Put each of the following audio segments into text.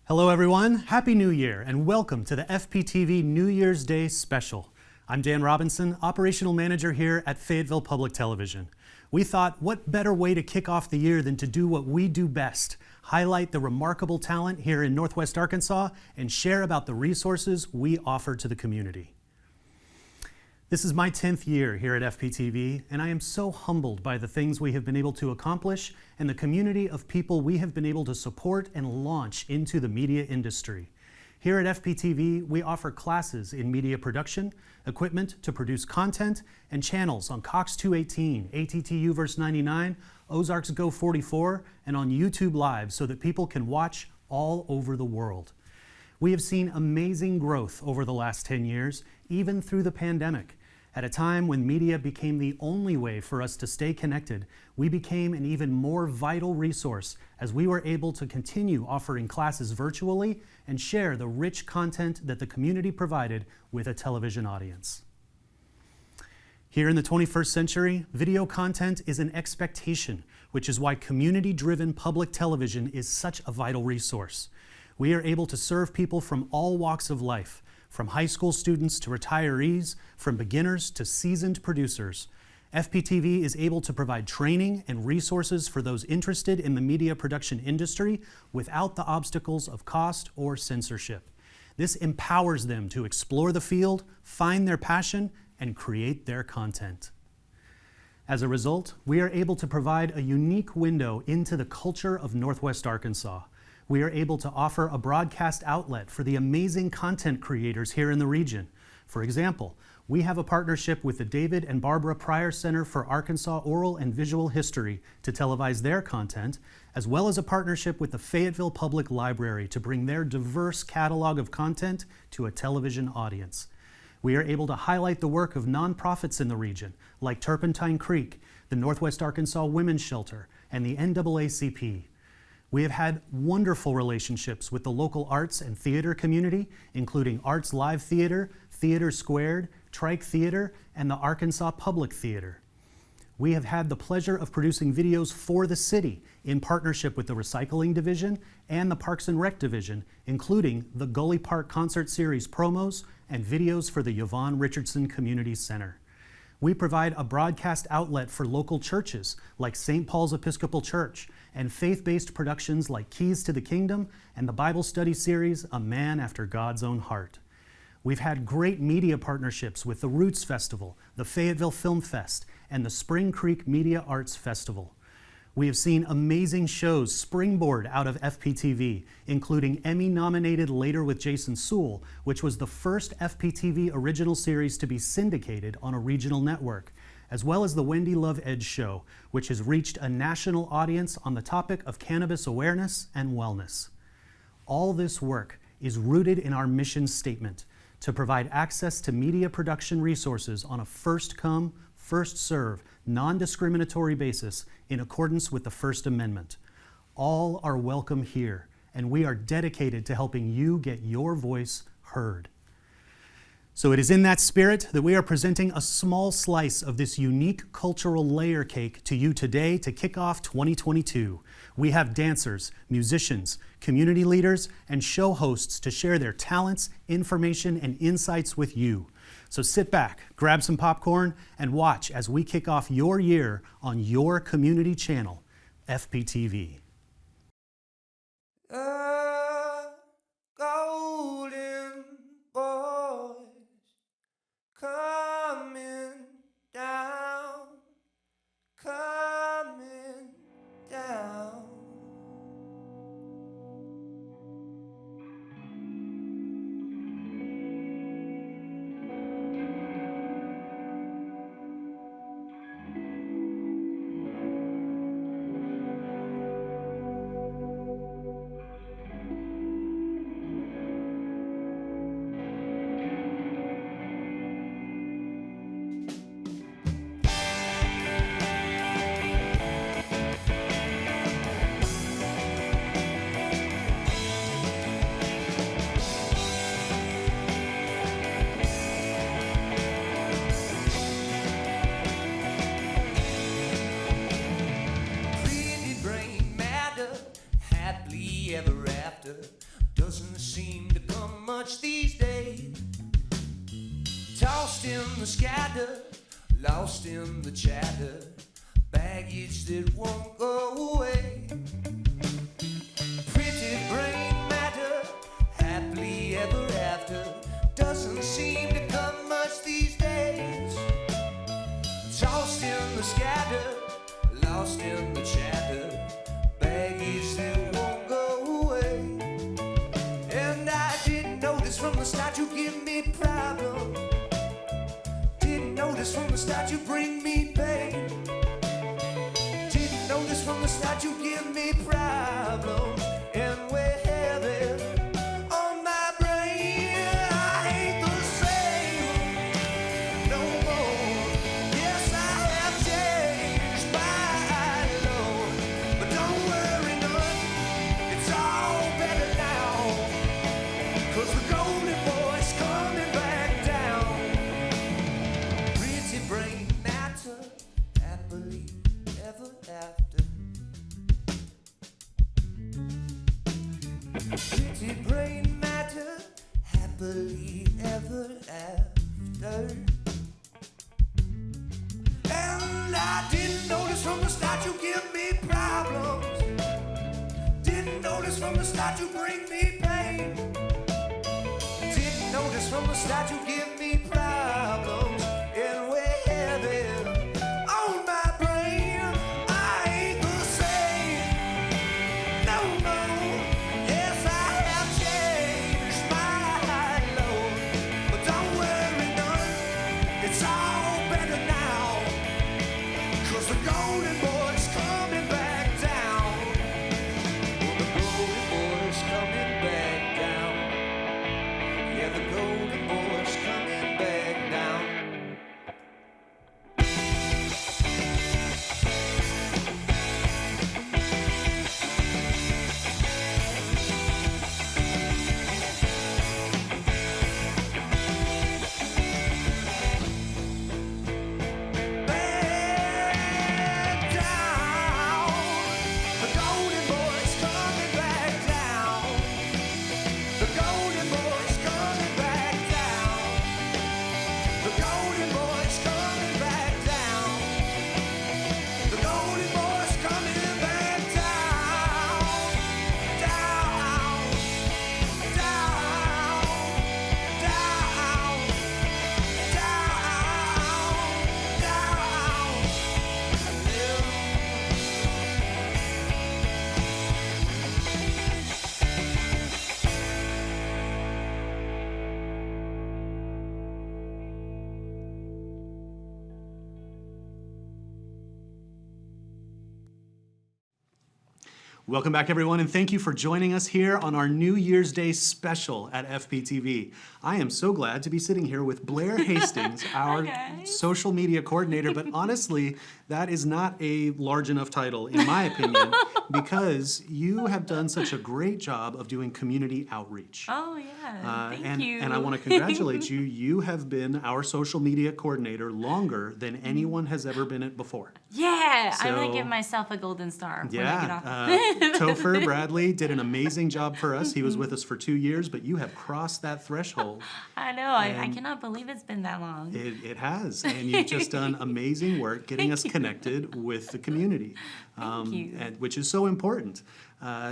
Hello everyone, Happy New Year and welcome to the FPTV New Year's Day special. I'm Dan Robinson, Operational Manager here at Fayetteville Public Television. We thought, what better way to kick off the year than to do what we do best, highlight the remarkable talent here in Northwest Arkansas and share about the resources we offer to the community. This is my 10th year here at FPTV, and I am so humbled by the things we have been able to accomplish and the community of people we have been able to support and launch into the media industry. Here at FPTV, we offer classes in media production, equipment to produce content, and channels on Cox 218, ATTU Verse 99, Ozarks Go 44, and on YouTube Live so that people can watch all over the world. We have seen amazing growth over the last 10 years, even through the pandemic. At a time when media became the only way for us to stay connected, we became an even more vital resource as we were able to continue offering classes virtually and share the rich content that the community provided with a television audience. Here in the 21st century, video content is an expectation, which is why community-driven public television is such a vital resource. We are able to serve people from all walks of life, from high school students to retirees, from beginners to seasoned producers. FPTV is able to provide training and resources for those interested in the media production industry without the obstacles of cost or censorship. This empowers them to explore the field, find their passion, and create their content. As a result, we are able to provide a unique window into the culture of Northwest Arkansas. We are able to offer a broadcast outlet for the amazing content creators here in the region. For example, we have a partnership with the David and Barbara Pryor Center for Arkansas Oral and Visual History to televise their content, as well as a partnership with the Fayetteville Public Library to bring their diverse catalog of content to a television audience. We are able to highlight the work of nonprofits in the region, like Turpentine Creek, the Northwest Arkansas Women's Shelter, and the NAACP. We have had wonderful relationships with the local arts and theater community, including Arts Live Theater, Theater Squared, Trike Theater, and the Arkansas Public Theater. We have had the pleasure of producing videos for the city in partnership with the Recycling Division and the Parks and Rec Division, including the Gully Park Concert Series promos and videos for the Yvonne Richardson Community Center. We provide a broadcast outlet for local churches like St. Paul's Episcopal Church and faith-based productions like Keys to the Kingdom and the Bible study series, A Man After God's Own Heart. We've had great media partnerships with the Roots Festival, the Fayetteville Film Fest, and the Spring Creek Media Arts Festival. We have seen amazing shows springboard out of FPTV, including Emmy-nominated Later with Jason Suel, which was the first FPTV original series to be syndicated on a regional network, as well as the Wendy Love Edge Show, which has reached a national audience on the topic of cannabis awareness and wellness. All this work is rooted in our mission statement to provide access to media production resources on a first-come, first-serve, non-discriminatory basis in accordance with the First Amendment. All are welcome here, and we are dedicated to helping you get your voice heard. So it is in that spirit that we are presenting a small slice of this unique cultural layer cake to you today to kick off 2022. We have dancers, musicians, community leaders, and show hosts to share their talents, information, and insights with you. So sit back, grab some popcorn, and watch as we kick off your year on your community channel, FPTV. Golden boys coming down, coming down. happily ever after doesn't seem to come much these days. Tossed in the scatter, lost in the chatter, baggage that won't go away. Pretty brain matter, happily ever after doesn't seem to come much these days. Tossed in the scatter, lost in the chatter, baggage that won't go away. And I didn't notice from the start you give me problems. Didn't notice from the start you bring me pain. Didn't notice from the start you give me problems. And we're heavy on my brain. I ain't the same no more. Yes, I have changed my Lord. But don't worry none, it's all better now. 'Cause the golden boy's coming back down. Pretty brain matter, happily ever after. Pretty brain matter, happily ever after. And I didn't notice from the start you give me problems. Didn't notice from the start you bring me pain. Didn't notice from the start you give me problems. And we're heavy on my brain. I ain't the same no more. Yes, I have changed my Lord. But don't worry none, it's all better now. 'Cause the golden boy's coming back down. Well, the golden boy's coming back down. Yeah, the golden boy's coming back down. Back down. The golden boy's coming back down. The golden boy's coming back down. The golden boy's coming back down. The golden boy's coming back down. Down. Down. Down. Down. Welcome back, everyone, and thank you for joining us here on our New Year's Day special at FPTV. I am so glad to be sitting here with Blaire Hastings, our social media coordinator, but honestly, that is not a large enough title, in my opinion, because you have done such a great job of doing community outreach. Oh, yeah. Thank and, you. And I want to congratulate you. You have been our social media coordinator longer than anyone has ever been it before. Yeah, I'm going So- to give myself a golden star when I get off. Topher Bradley did an amazing job for us. He was with us for 2 years, but you have crossed that threshold. I know. I And- cannot believe it's been that long. It has, and you've just done amazing work getting us connected with the community, you. which is so important.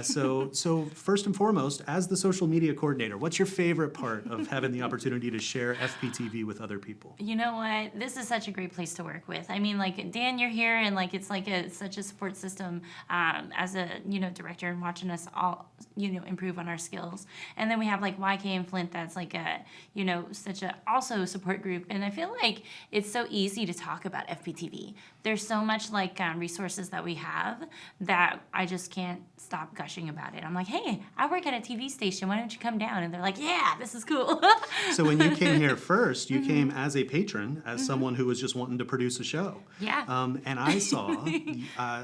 So first and foremost, as the social media coordinator, what's your favorite part of having the opportunity to share FPTV with other people? You know what? This is such a great place to work with. I mean, like, Dan, you're here, and like it's like such a support system as a director, and watching us all improve on our skills. And then we have like YK and Flint. That's like a such a also support group. And I feel like it's so easy to talk about FPTV. There's so much like resources that we have that I just can't stop gushing about it. I'm like, hey, I work at a TV station. Why don't you come down? And they're like, yeah, this is cool. So when you came here first, you came as a patron, as someone who was just wanting to produce a show. Yeah. And I saw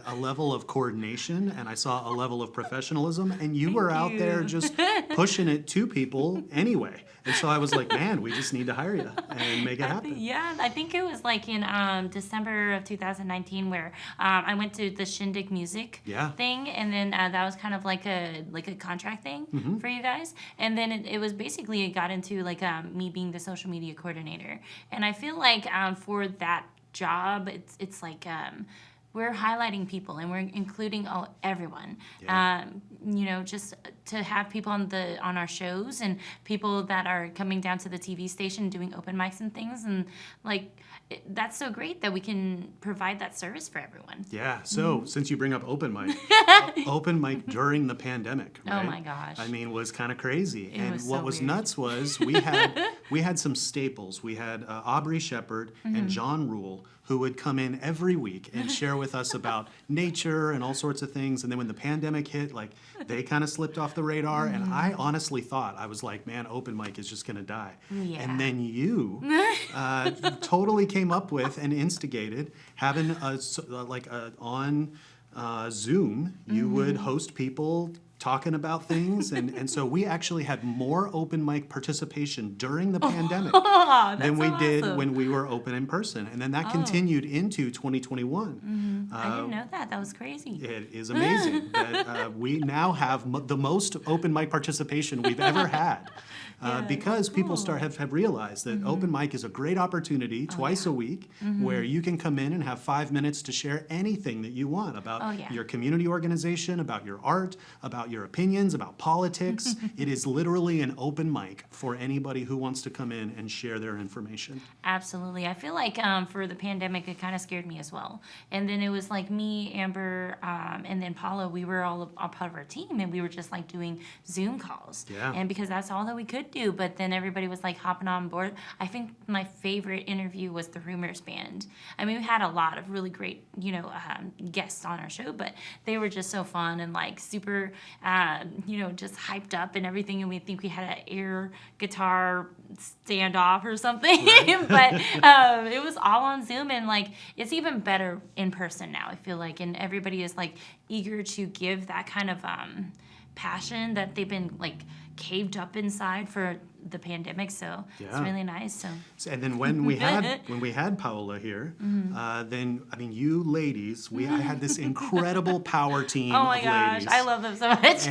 a level of coordination, and I saw a level of professionalism, and you were out there just pushing it to people anyway. And so I was like, man, we just need to hire you and make it happen. Yeah, I think it was like in December of 2019 where I went to the Shindig Music Yeah. thing, and then that that was kind of like a contract thing for you guys. And then it was basically, it got into like me being the social media coordinator. And I feel like for that job, it's like we're highlighting people and we're including everyone. Yeah. Just to have people on our shows and people that are coming down to the TV station doing open mics and things, and like that's so great that we can provide that service for everyone. Yeah. So since you bring up open mic, open mic during the pandemic, right? Oh my gosh. I mean, was kind of crazy. It and was what so was weird. nuts was we had some staples. We had Aubrey Shepard and John Rule, who would come in every week and share with us about nature and all sorts of things. And then when the pandemic hit, like they kind of slipped off the radar. And I honestly thought, I was like, man, open mic is just going to die. Yeah. And then you totally came up with and instigated having on Zoom, you would host people talking about things, and so we actually had more open mic participation during the pandemic than we did when we were open in person, and then that continued into 2021. I didn't know that. That was crazy. It is amazing that we now have the most open mic participation we've ever had. Because people have realized that open mic is a great opportunity twice a week where you can come in and have 5 minutes to share anything that you want about your community organization, about your art, about your opinions, about politics. It is literally an open mic for anybody who wants to come in and share their information. Absolutely. I feel like for the pandemic, it kind of scared me as well. And then it was like me, Amber, and then Paula, we were all part of our team, and we were just like doing Zoom calls. Yeah. And because that's all that we could do, but then everybody was like hopping on board. I think my favorite interview was the Rumors Band. I mean, we had a lot of really great, guests on our show, but they were just so fun and like super, just hyped up and everything. And we think we had an air guitar standoff or something, but it was all on Zoom, and like it's even better in person now, I feel like, and everybody is like eager to give that kind of passion that they've been like caved up inside for the pandemic, so it's really nice. So and then when we had Paola here, then I mean, you ladies, I had this incredible power team. oh my of gosh, ladies. I love them so much.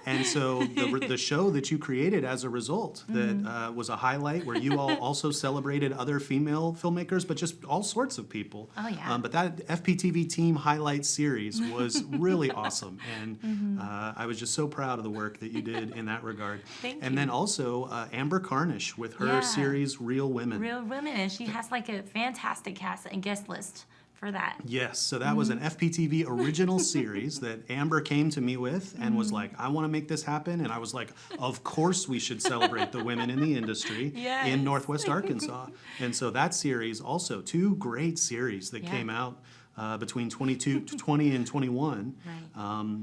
and so the show that you created as a result that was a highlight where you all also celebrated other female filmmakers, but just all sorts of people. Oh yeah. But that FPTV team highlight series was really awesome, and I was just so proud of the work that you did in that regard. Thank and you. then also Amber Carnish with her series Real Women. Real Women, and she has like a fantastic cast and guest list for that. Yes, so that was an FPTV original series that Amber came to me with and was like, I want to make this happen. And I was like, of course we should celebrate the women in the industry in Northwest Arkansas. And so that series also, 2 great series that came out between 20 and 21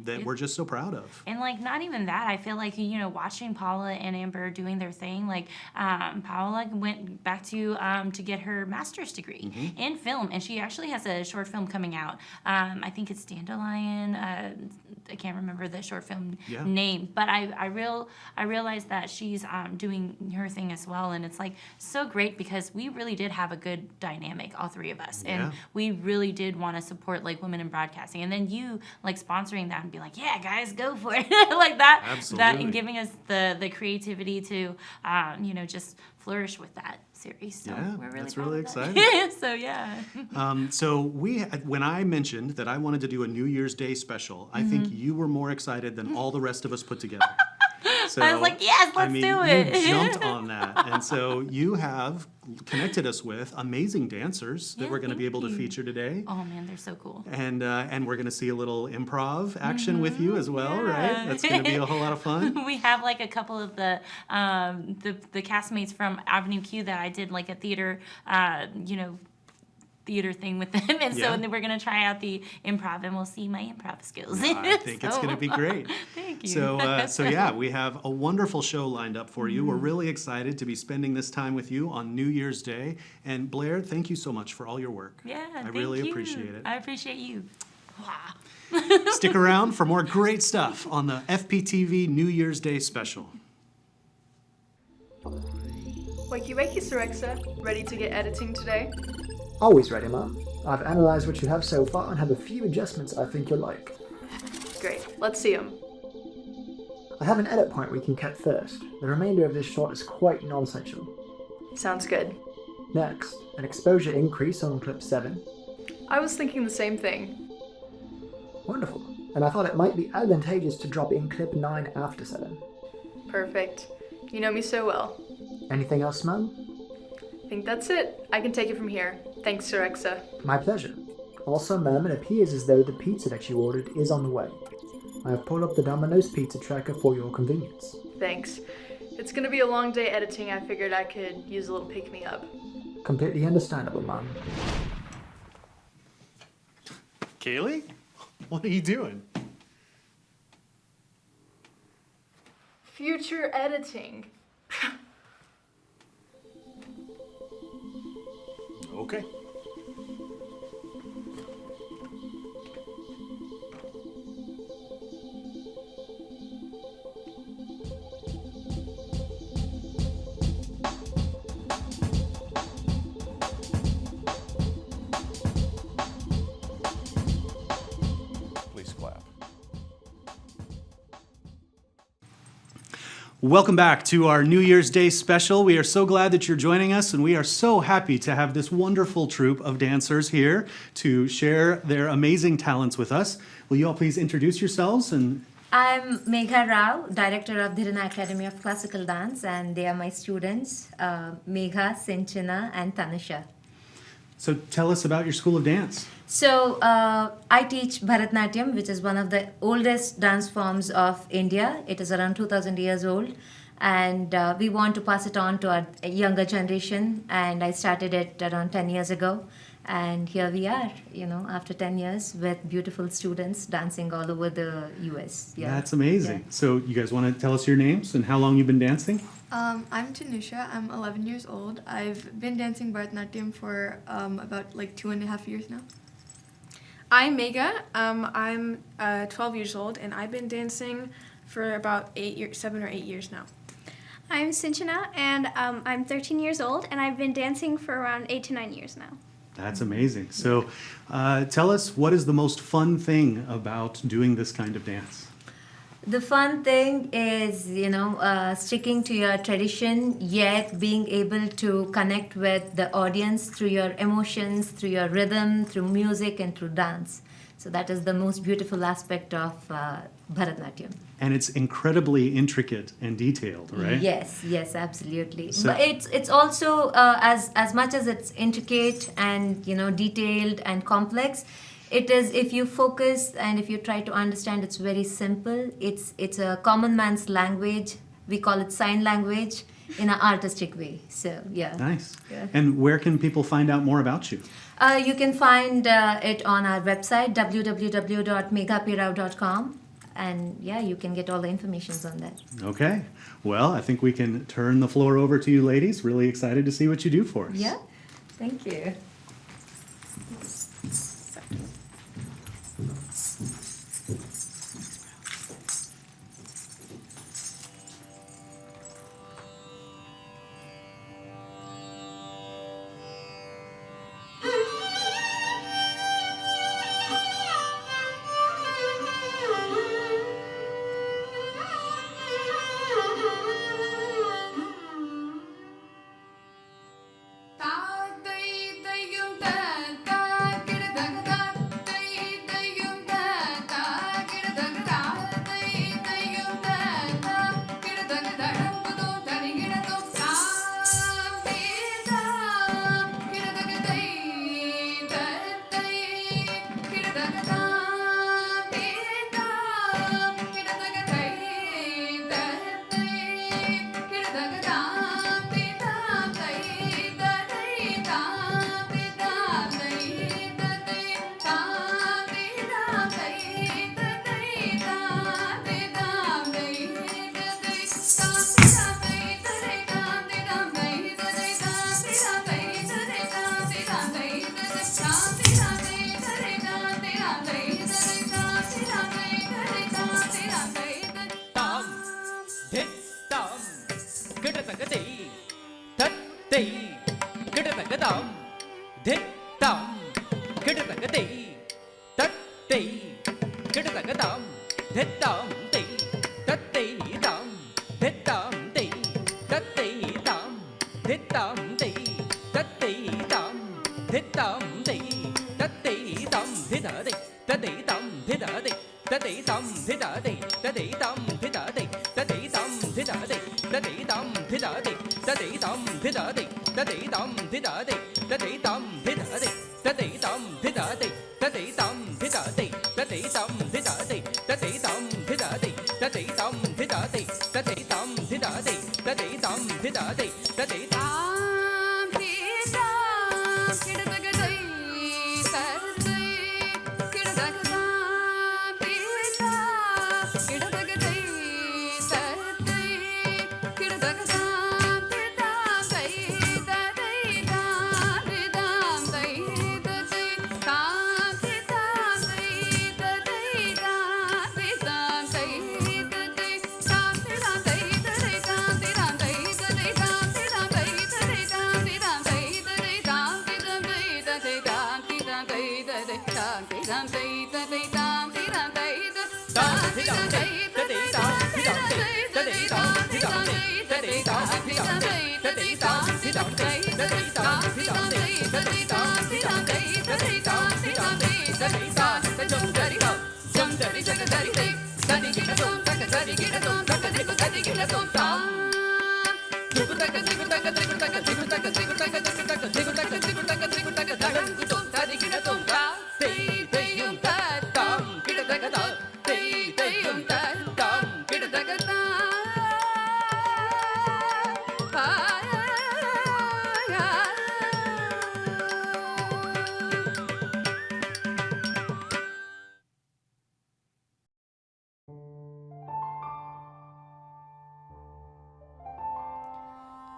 that we're just so proud of. And like not even that, I feel like watching Paula and Amber doing their thing, like Paula went back to get her master's degree in film, and she actually has a short film coming out. I think it's Dandelion. I can't remember the short film name, but I realized that she's doing her thing as well, and it's like so great because we really did have a good dynamic, all 3 of us, and we really did want to support like women in broadcasting, and then you like sponsoring that and be like, yeah guys, go for it. like that. Absolutely. That, and giving us the creativity to just flourish with that series. So we're really that's proud really of exciting. that. So when I mentioned that I wanted to do a New Year's Day special, I think you were more excited than all the rest of us put together. So, I was like, yes, let's do it. You jumped on that. And so you have connected us with amazing dancers that we're going to be able to feature today. Oh man, they're so cool. And we're going to see a little improv action with you as well, right? That's going to be a whole lot of fun. We have like a couple of the castmates from Avenue Q that I did like a theater, theater thing with them, and so we're gonna try out the improv, and we'll see my improv skills. I think it's gonna be great. Thank you. So yeah, we have a wonderful show lined up for you. We're really excited to be spending this time with you on New Year's Day. And Blaire, thank you so much for all your work. I really appreciate it. I appreciate you. Stick around for more great stuff on the FPTV New Year's Day special. Wakey wakey, Sorexa. Ready to get editing today? Always ready, Mum. I've analysed what you have so far and have a few adjustments I think you'll like. Great. Let's see them. I have an edit point we can cut first. The remainder of this shot is quite non-essential. Sounds good. Next, an exposure increase on clip 7. I was thinking the same thing. Wonderful. And I thought it might be advantageous to drop in clip 9 after 7. Perfect. You know me so well. Anything else, ma'am? I think that's it. I can take it from here. Thanks, Surexa. My pleasure. Also, ma'am, it appears as though the pizza that you ordered is on the way. I have pulled up the Domino's pizza tracker for your convenience. Thanks. It's gonna be a long day editing. I figured I could use a little pick-me-up. Completely understandable, ma'am. Kaylee? What are you doing? Future editing. Okay. Please clap. Welcome back to our New Year's Day special. We are so glad that you're joining us, and we are so happy to have this wonderful troupe of dancers here to share their amazing talents with us. Will you all please introduce yourselves? And I'm Megha Rao, director of Dhirana Academy of Classical Dance, and they are my students, Megha, Sinchana, and Tanusha. so tell us about your school of dance. So I teach Bharatnatyam, which is one of the oldest dance forms of India. It is around 2,000 years old, and we want to pass it on to our younger generation. And I started it around 10 years ago, and here we are, after 10 years with beautiful students dancing all over the U.S. Yeah, That's amazing. Yeah. So you guys want to tell us your names and how long you've been dancing? I'm Tanusha. I'm 11 years old. I've been dancing Bharatanatyam for about 2.5 years now. I'm Megha. I'm 12 years old, and I've been dancing for about 7 or 8 years now. I'm Sinchana, and I'm 13 years old, and I've been dancing for around 8 to 9 years now. That's amazing. So tell us, what is the most fun thing about doing this kind of dance? The fun thing is, sticking to your tradition, yet being able to connect with the audience through your emotions, through your rhythm, through music, and through dance. So that is the most beautiful aspect of Bharatanatyam. And it's incredibly intricate and detailed, right? Yes, absolutely. So- But it's also as much as it's intricate and detailed and complex. It is, if you focus and if you try to understand, it's very simple. It's a common man's language. We call it sign language in an artistic way. So yeah. Nice. Yeah. And where can people find out more about you? You can find it on our website, www.meghapirao.com. And yeah, you can get all the information on that. Okay. Well, I think we can turn the floor over to you ladies. Really excited to see what you do for us. Yeah, thank you.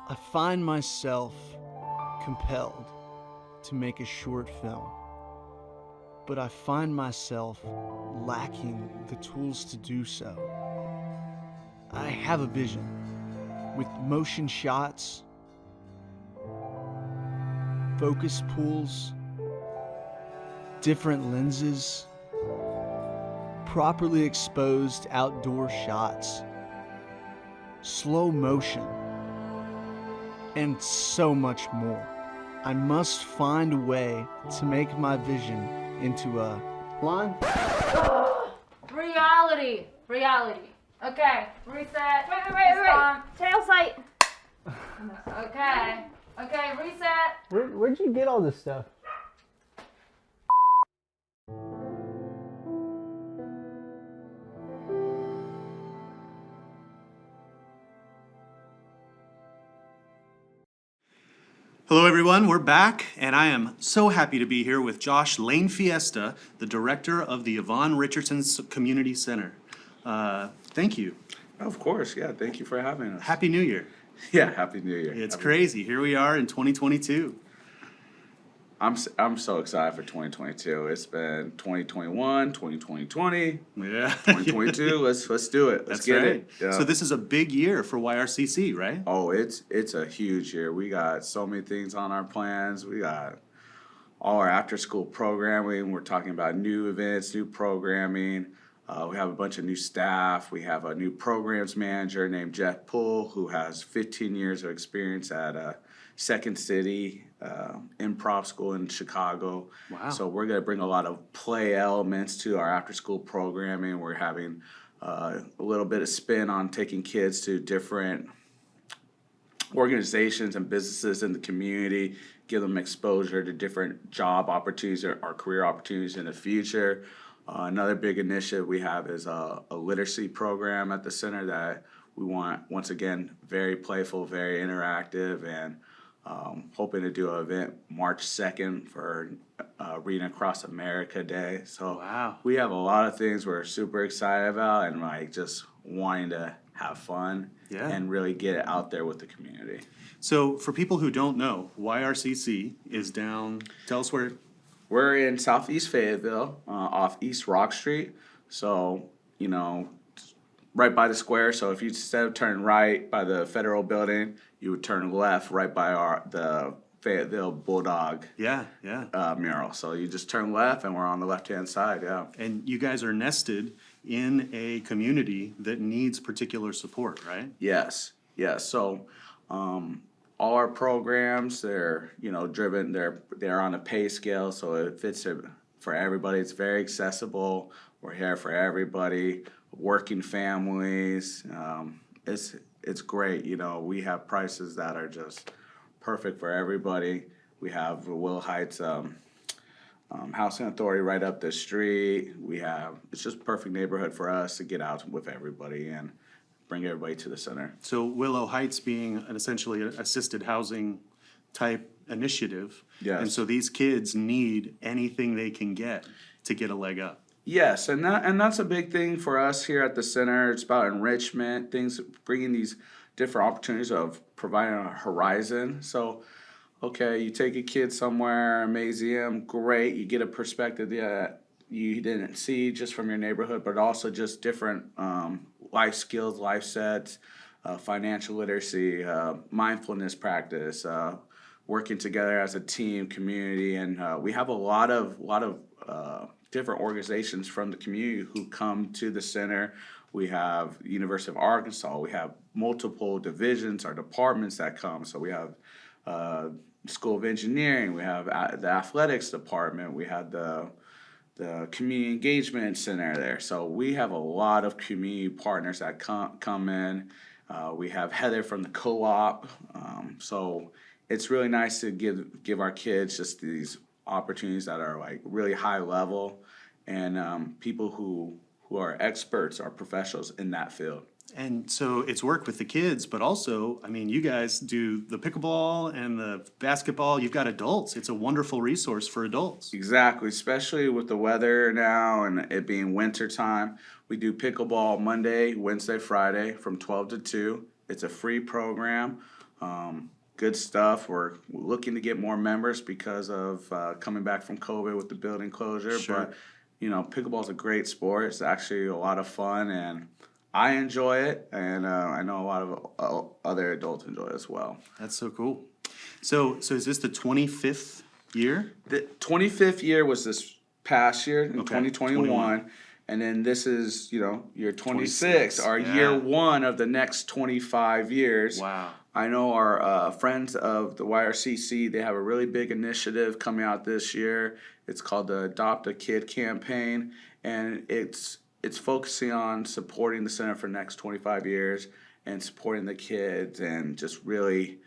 I find myself compelled to make a short film, but I find myself lacking the tools to do so. I have a vision with motion shots, focus pulls, different lenses, properly exposed outdoor shots, slow motion, and so much more. I must find a way to make my vision into a line. Reality. Okay, reset. Wait. Tail sight. Okay, reset. Where'd you get all this stuff? Hello everyone, we're back, and I am so happy to be here with Josh Lainfiesta, the director of the Yvonne Richardson Community Center. Thank you. Of course, yeah, thank you for having us. Happy New Year. Yeah, Happy New Year. It's crazy. Here we are in 2022. I'm so excited for 2022. It's been 2021, 2020. Yeah. 2022. Let's do it. Let's get it. Yeah. So this is a big year for YRCC, right? Oh, it's a huge year. We got so many things on our plans. We got all our after school programming. We're talking about new events, new programming. We have a bunch of new staff. We have a new programs manager named Jeff Poole, who has 15 years of experience at Second City Improv School in Chicago. Wow. So we're going to bring a lot of play elements to our after-school programming. We're having a little bit of spin on taking kids to different organizations and businesses in the community, give them exposure to different job opportunities or career opportunities in the future. Another big initiative we have is a literacy program at the center that we want, once again, very playful, very interactive, and hoping to do an event March 2nd for Reading Across America Day. So wow. We have a lot of things we're super excited about, and like just wanting to have fun and really get it out there with the community. So for people who don't know, YRCC is down, tell us where. We're in Southeast Fayetteville, off East Rock Street. So, you know, right by the square. So if you instead of turning right by the federal building, you would turn left right by the Fayetteville Bulldog mural. So you just turn left and we're on the left-hand side, yeah. And you guys are nested in a community that needs particular support, right? Yes. So all our programs, they're, you know, they're on a pay scale, so it fits for everybody. It's very accessible. We're here for everybody, working families. It's great. You know, we have prices that are just perfect for everybody. We have the Will Heights Housing Authority right up the street. It's just a perfect neighborhood for us to get out with everybody and bring everybody to the center. So Willow Heights being essentially an assisted housing type initiative. Yes. And so these kids need anything they can get to get a leg up. Yes, and that's a big thing for us here at the center. It's about enrichment, things, bringing these different opportunities of providing a horizon. So, okay, you take a kid somewhere, a museum, great. You get a perspective that you didn't see just from your neighborhood, but also just different life skills, life sets, financial literacy, mindfulness practice, working together as a team, community, and we have a lot of different organizations from the community who come to the center. We have University of Arkansas. We have multiple divisions or departments that come. So we have School of Engineering. We have the athletics department. We have the community engagement center there. So we have a lot of community partners that come in. We have Heather from the co-op. So it's really nice to give our kids just these opportunities that are like really high level, and people who are experts, are professionals in that field. And so it's work with the kids, but also, I mean, you guys do the pickleball and the basketball. You've got adults. It's a wonderful resource for adults. Exactly, especially with the weather now and it being winter time. We do pickleball Monday, Wednesday, Friday from 12 to 2. It's a free program. Good stuff. We're looking to get more members because of coming back from COVID with the building closure. Sure. But, you know, pickleball is a great sport. It's actually a lot of fun, and I enjoy it, and I know a lot of other adults enjoy it as well. That's so cool. So is this the 25th year? The 25th year was this past year in 2021. 21. And then this is, you know, year 26, our yeah. year one of the next 25 years. Wow. I know our friends of the YRCC, they have a really big initiative coming out this year. It's called the Adopt a Kid campaign, and it's focusing on supporting the center for the next 25 years and supporting the kids and just really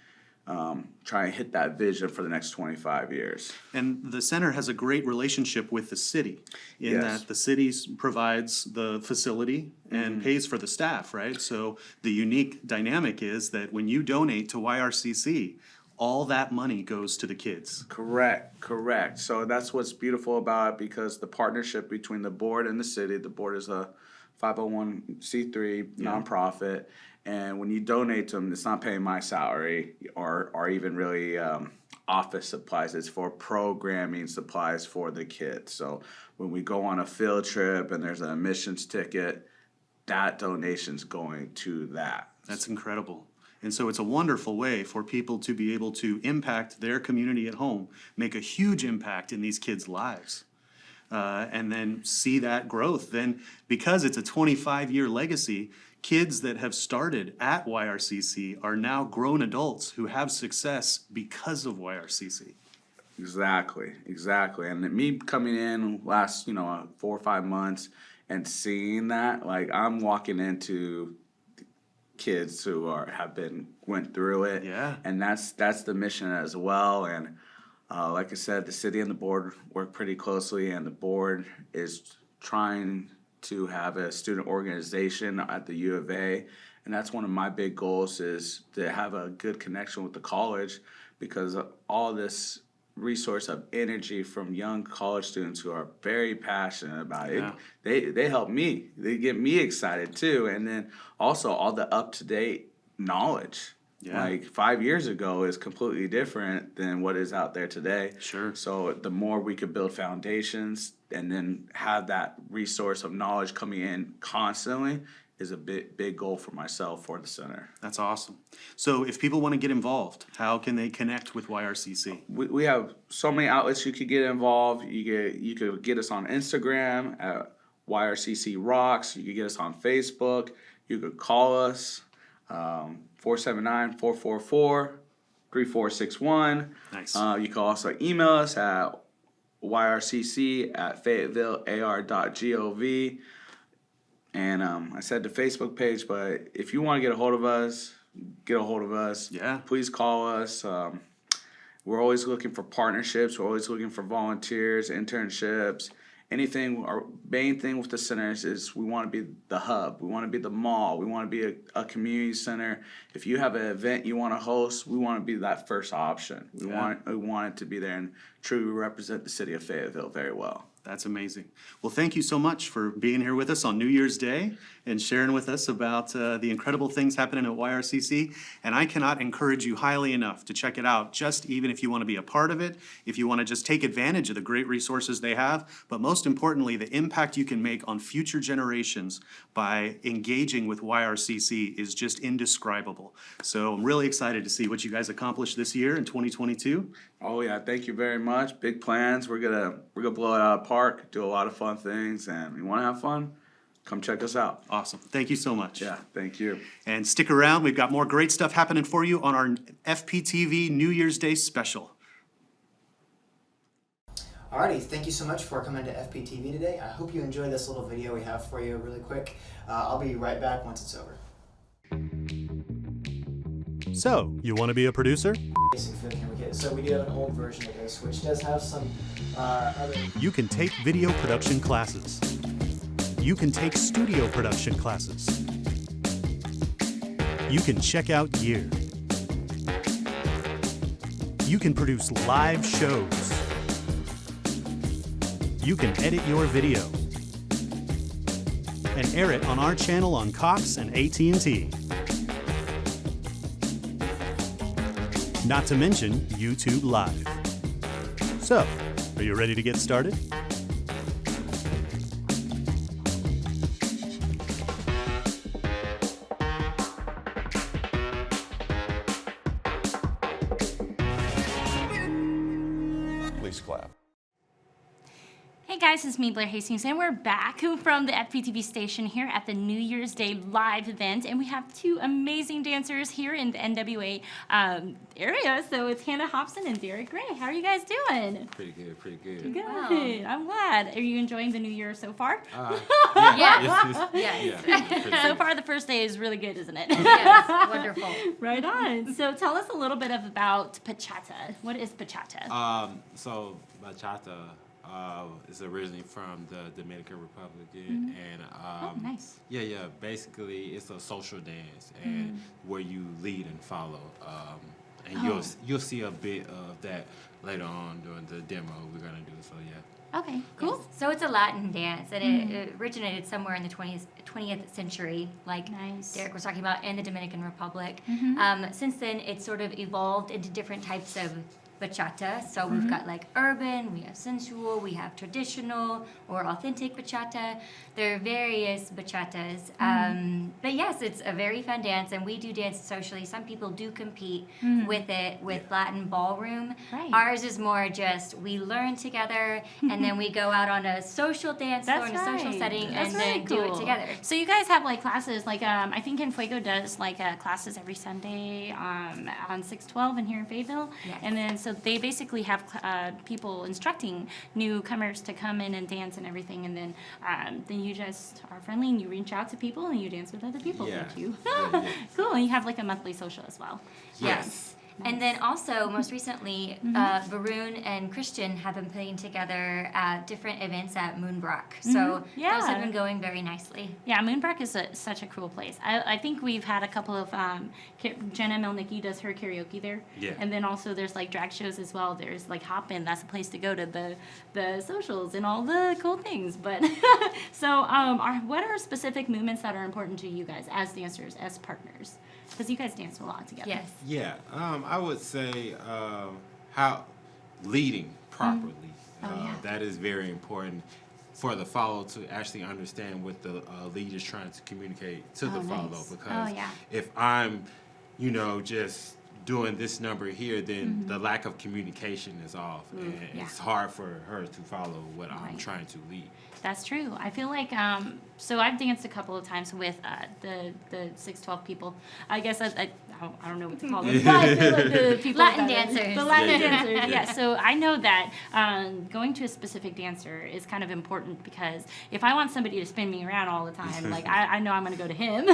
try and hit that vision for the next 25 years. And the center has a great relationship with the city in Yes. that the city provides the facility and pays for the staff, right? So the unique dynamic is that when you donate to YRCC, all that money goes to the kids. Correct. So that's what's beautiful about it, because the partnership between the board and the city, the board is a 501c3 nonprofit, and when you donate to them, it's not paying my salary or even really office supplies. It's for programming supplies for the kids. So when we go on a field trip and there's an admissions ticket, that donation's going to that. That's incredible. And so it's a wonderful way for people to be able to impact their community at home, make a huge impact in these kids' lives, and then see that growth. Then, because it's a 25-year legacy, kids that have started at YRCC are now grown adults who have success because of YRCC. Exactly. And me coming in last, 4 or 5 months and seeing that, like, I'm walking into kids who went through it. Yeah. And that's the mission as well. And like I said, the city and the board work pretty closely, and the board is trying to have a student organization at the U of A. And that's one of my big goals, is to have a good connection with the college, because all this resource of energy from young college students who are very passionate about it. Yeah. They help me. They get me excited too. And then also all the up-to-date knowledge. Yeah. Like 5 years ago is completely different than what is out there today. Sure. So the more we could build foundations and then have that resource of knowledge coming in constantly is a big goal for myself for the center. That's awesome. So if people want to get involved, how can they connect with YRCC? We have so many outlets you could get involved. You could get us on Instagram at YRCC Rocks. You could get us on Facebook. You could call us 479-444-3461. Nice. You can also email us at YRCC at FayettevilleAR.gov. And I said the Facebook page, but if you want to get a hold of us, Yeah. please call us. We're always looking for partnerships. We're always looking for volunteers, internships, anything. Our main thing with the centers is we want to be the hub. We want to be the mall. We want to be a community center. If you have an event you want to host, we want to be that first option. We want it to be there and truly represent the city of Fayetteville very well. That's amazing. Well, thank you so much for being here with us on New Year's Day and sharing with us about the incredible things happening at YRCC. And I cannot encourage you highly enough to check it out, just even if you want to be a part of it, if you want to just take advantage of the great resources they have, but most importantly, the impact you can make on future generations by engaging with YRCC is just indescribable. So I'm really excited to see what you guys accomplish this year in 2022. Oh yeah, thank you very much. Big plans. We're gonna blow it out of the park, do a lot of fun things, and you wanna have fun? Come check us out. Awesome. Thank you so much. Yeah, thank you. And stick around. We've got more great stuff happening for you on our FPTV New Year's Day special. Alrighty, thank you so much for coming to FPTV today. I hope you enjoyed this little video we have for you really quick. I'll be right back once it's over. So, you want to be a producer? Basic film camera kit. So we do have an old version of this, which does have some other... You can take video production classes. You can take studio production classes. You can check out gear. You can produce live shows. You can edit your video and air it on our channel on Cox and AT&T. Not to mention YouTube Live. So, are you ready to get started? Please clap. Hey guys, it's me, Blaire Hastings, and we're back from the FPTV station here at the New Year's Day live event, and we have two amazing dancers here in the NWA area. So it's Hannah Hobson and Derrick. How are you guys doing? Pretty good, pretty good. Good. Wow. I'm glad. Are you enjoying the new year so far? Yes. Yeah, So far, the first day is really good, isn't it? Yes, wonderful. Right on. So tell us a little bit about bachata. What is bachata? So bachata is originally from the Dominican Republic, and Oh, nice. yeah. Basically, it's a social dance, and where you lead and follow, and you'll see a bit of that later on during the demo we're gonna do. So yeah. Okay, cool. Yes. So it's a Latin dance, and it originated somewhere in the 20th century, like Derrick was talking about, in the Dominican Republic. Since then, it's sort of evolved into different types of bachata. So we've got like urban, we have sensual, we have traditional or authentic bachata. There are various bachatas. But yes, it's a very fun dance, and we do dance socially. Some people do compete with it with Latin ballroom. Right. Ours is more just we learn together, and then we go out on a social dance floor in a social setting and then do it together. So you guys have like classes, like I think In Fuego does like classes every Sunday on 612 and here in Fayetteville. Yes. And then so they basically have people instructing newcomers to come in and dance and everything, and then you just are friendly and you reach out to people and you dance with other people. Yeah. Don't you? Yeah. Cool. And you have like a monthly social as well. Yes. And then also, most recently, Varun and Christian have been putting together different events at Moonbrook. So those have been going very nicely. Yeah, Moonbrook is such a cool place. I think we've had a couple of, Jenna Melnicki does her karaoke there. Yeah. And then also there's like drag shows as well. There's like Hopin, that's a place to go to the socials and all the cool things. But so what are specific movements that are important to you guys as dancers, as partners? Because you guys dance a lot together. Yes. Yeah, I would say how leading properly. That is very important for the follow to actually understand what the lead is trying to communicate to the follow. Nice. Because if I'm, just doing this number here, then the lack of communication is off, and it's hard for her to follow what I'm trying to lead. That's true. I feel like so I've danced a couple of times with the 612 people. I guess I don't know what to call them. But I feel like the people Latin that dancers. The Latin dancers. Yeah. So I know that going to a specific dancer is kind of important because if I want somebody to spin me around all the time, like I know I'm going to go to him.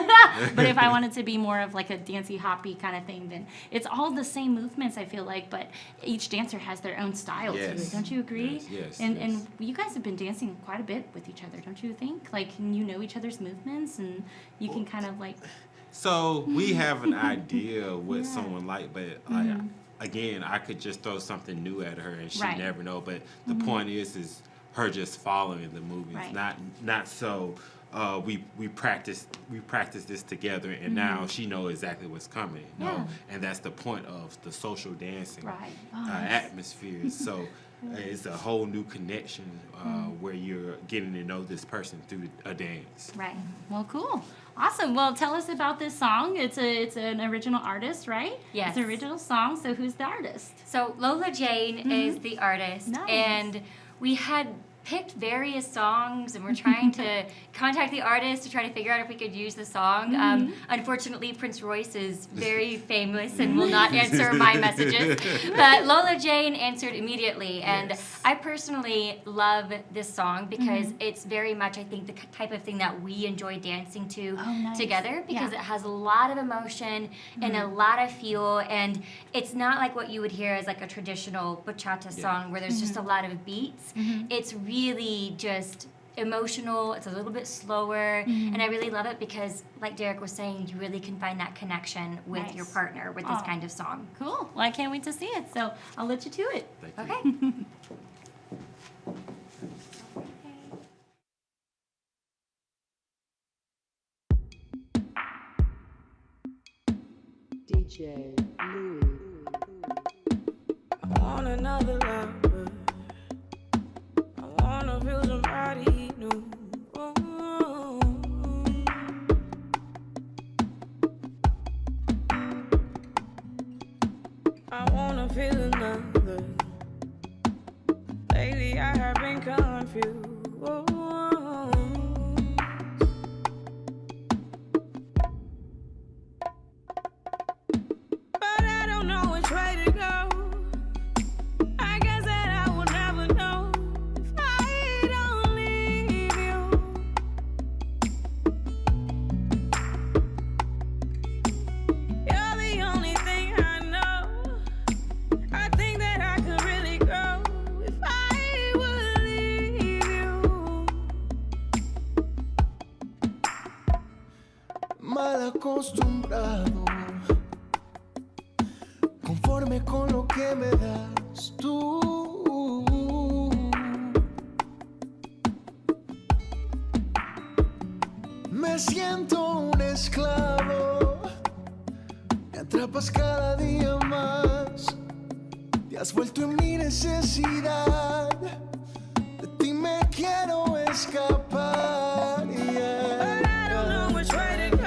But if I want it to be more of like a dancey, hoppy kind of thing, then it's all the same movements. I feel like, but each dancer has their own style to it. Don't you agree? Yes. And you guys have been dancing quite a bit with each other, don't you think? Like, you know each other's movements, and you can kind of like. So we have an idea what someone like, but like again, I could just throw something new at her and she never know. But the point is her just following the movements, not so. We practice this together, and now she knows exactly what's coming. You know? And that's the point of the social dancing atmosphere. So it's a whole new connection where you're getting to know this person through a dance. Right. Well, cool. Awesome. Well, tell us about this song. It's an original artist, right? Yes. It's an original song. So who's the artist? So Lola Jane is the artist, and we had picked various songs, and we're trying to contact the artist to try to figure out if we could use the song. Unfortunately, Prince Royce is very famous and will not answer my messages, but Lola Jane answered immediately, and I personally love this song because it's very much, I think, the type of thing that we enjoy dancing to together, because it has a lot of emotion and a lot of feel, and it's not like what you would hear as like a traditional bachata song where there's just a lot of beats. It's really just emotional. It's a little bit slower, and I really love it because, like Derrick was saying, you really can find that connection with your partner with this kind of song. Cool. Well, I can't wait to see it. So I'll let you to it. Thank you. DJ Louis. I want another lover. I wanna feel somebody new. I wanna feel another. Lately I have been confused. Acostumbrado, conforme con lo que me das tú. Me siento un esclavo, me atrapas cada día más. Te has vuelto en mi necesidad, de ti me quiero escapar. But I don't know which way to go.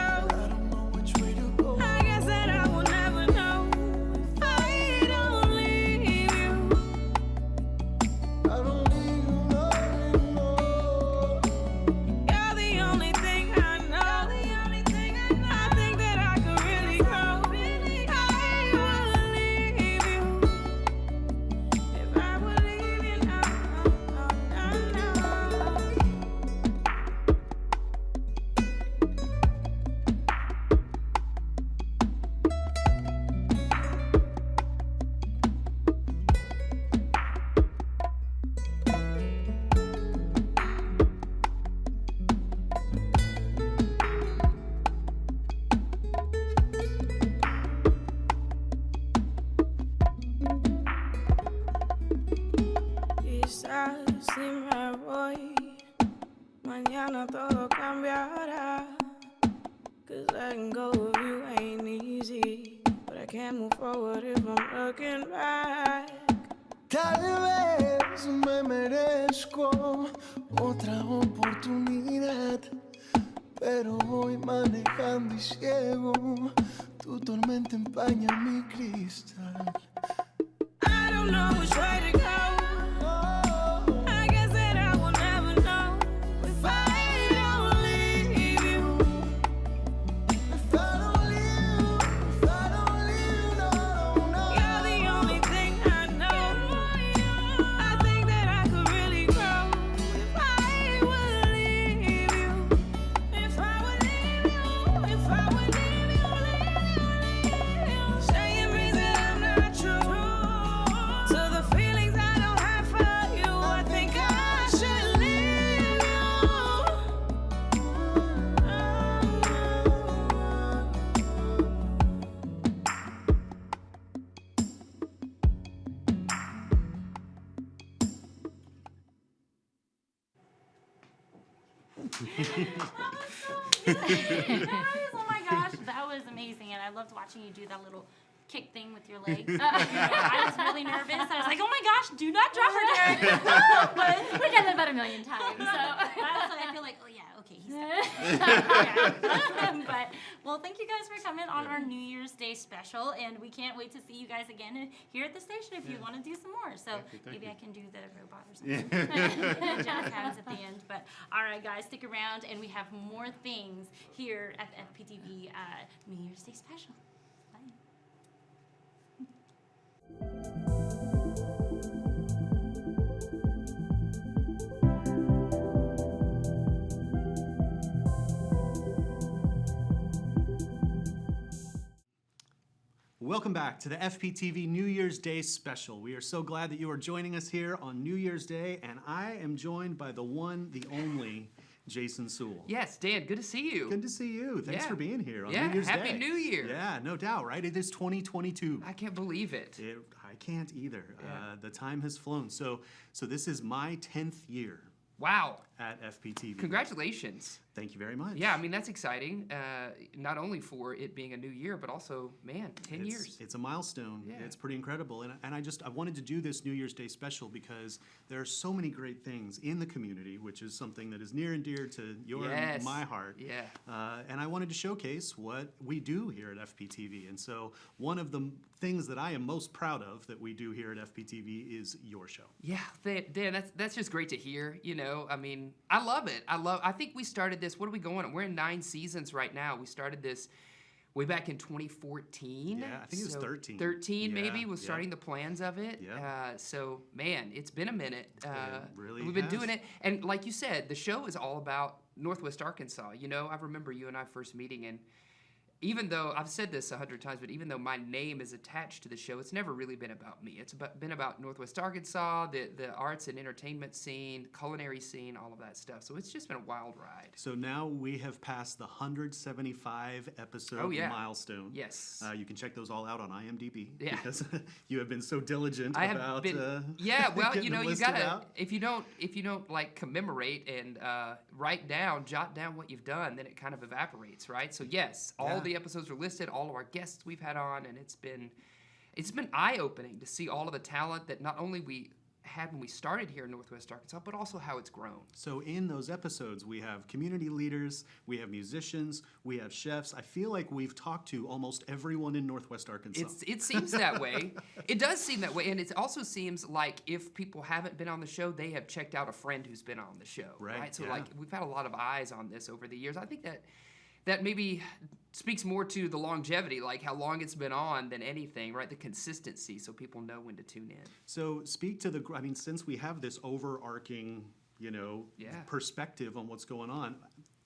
Si me voy, mañana todo cambiará. 'Cause letting go of you ain't easy, but I can't move forward if I'm looking back. Tal vez me merezco otra oportunidad, pero voy manejando y ciego. Tu tormenta empaña mi cristal. I don't know which way to go. I guess that I will never know. Oh my gosh, that was amazing, and I loved watching you do that little kick thing with your legs. I was really nervous. I was like, oh my gosh, do not drop her, Derrick. But We've done that about a million times. So that's what I feel like, oh yeah, okay, he's But, well, thank you guys for coming on our New Year's Day special, and we can't wait to see you guys again here at the station if you want to do some more. So maybe I can do the robot or something. Jazz hands at the end. But, all right, guys, stick around, and we have more things here at the FPTV New Year's Day special. Bye. Welcome back to the FPTV New Year's Day special. We are so glad that you are joining us here on New Year's Day, and I am joined by the one, the only, Jason Suel. Yes, Dan, good to see you. Good to see you. Thanks for being here on New Yeah, Year's Day. Happy New Year. Yeah, no doubt, right? It is 2022. I can't believe it. I can't either. Yeah. The time has flown. So this is my 10th year. Wow. At FPTV. Congratulations. Thank you very much. Yeah, I mean, that's exciting, not only for it being a new year, but also, man, 10 years. It's a milestone. Yeah. It's pretty incredible. And I wanted to do this New Year's Day special because there are so many great things in the community, which is something that is near and dear to your and my heart. Yeah. And I wanted to showcase what we do here at FPTV. And so one of the things that I am most proud of that we do here at FPTV is your show. Yeah, Dan, that's just great to hear. You know, I mean, I love it. I think we started this, what are we going on? We're in 9 seasons right now. We started this way back in 2014. Yeah, I think it was 13. 13 maybe was yeah. starting the plans of it. Yeah. So, man, it's been a minute. It really We've been has. doing it. And like you said, the show is all about Northwest Arkansas. You know, I remember you and I first meeting, and even though, I've said this 100 times, but even though my name is attached to the show, it's never really been about me. It's been about Northwest Arkansas, the arts and entertainment scene, culinary scene, all of that stuff. So it's just been a wild ride. So now we have passed the 175 episode milestone. Yes. You can check those all out on IMDb. Yeah. Because you have been so diligent Well, getting you know, them you listed gotta, out. if you don't like commemorate and jot down what you've done, then it kind of evaporates, right? So yes, all the episodes are listed, all of our guests we've had on, and it's been eye-opening to see all of the talent that not only we had when we started here in Northwest Arkansas, but also how it's grown. So in those episodes, we have community leaders, we have musicians, we have chefs. I feel like we've talked to almost everyone in Northwest Arkansas. It seems that way. It does seem that way, and it also seems like if people haven't been on the show, they have checked out a friend who's been on the show, right? So like we've had a lot of eyes on this over the years. I think that maybe speaks more to the longevity, like how long it's been on than anything, right? The consistency, so people know when to tune in. So speak to since we have this overarching, perspective on what's going on,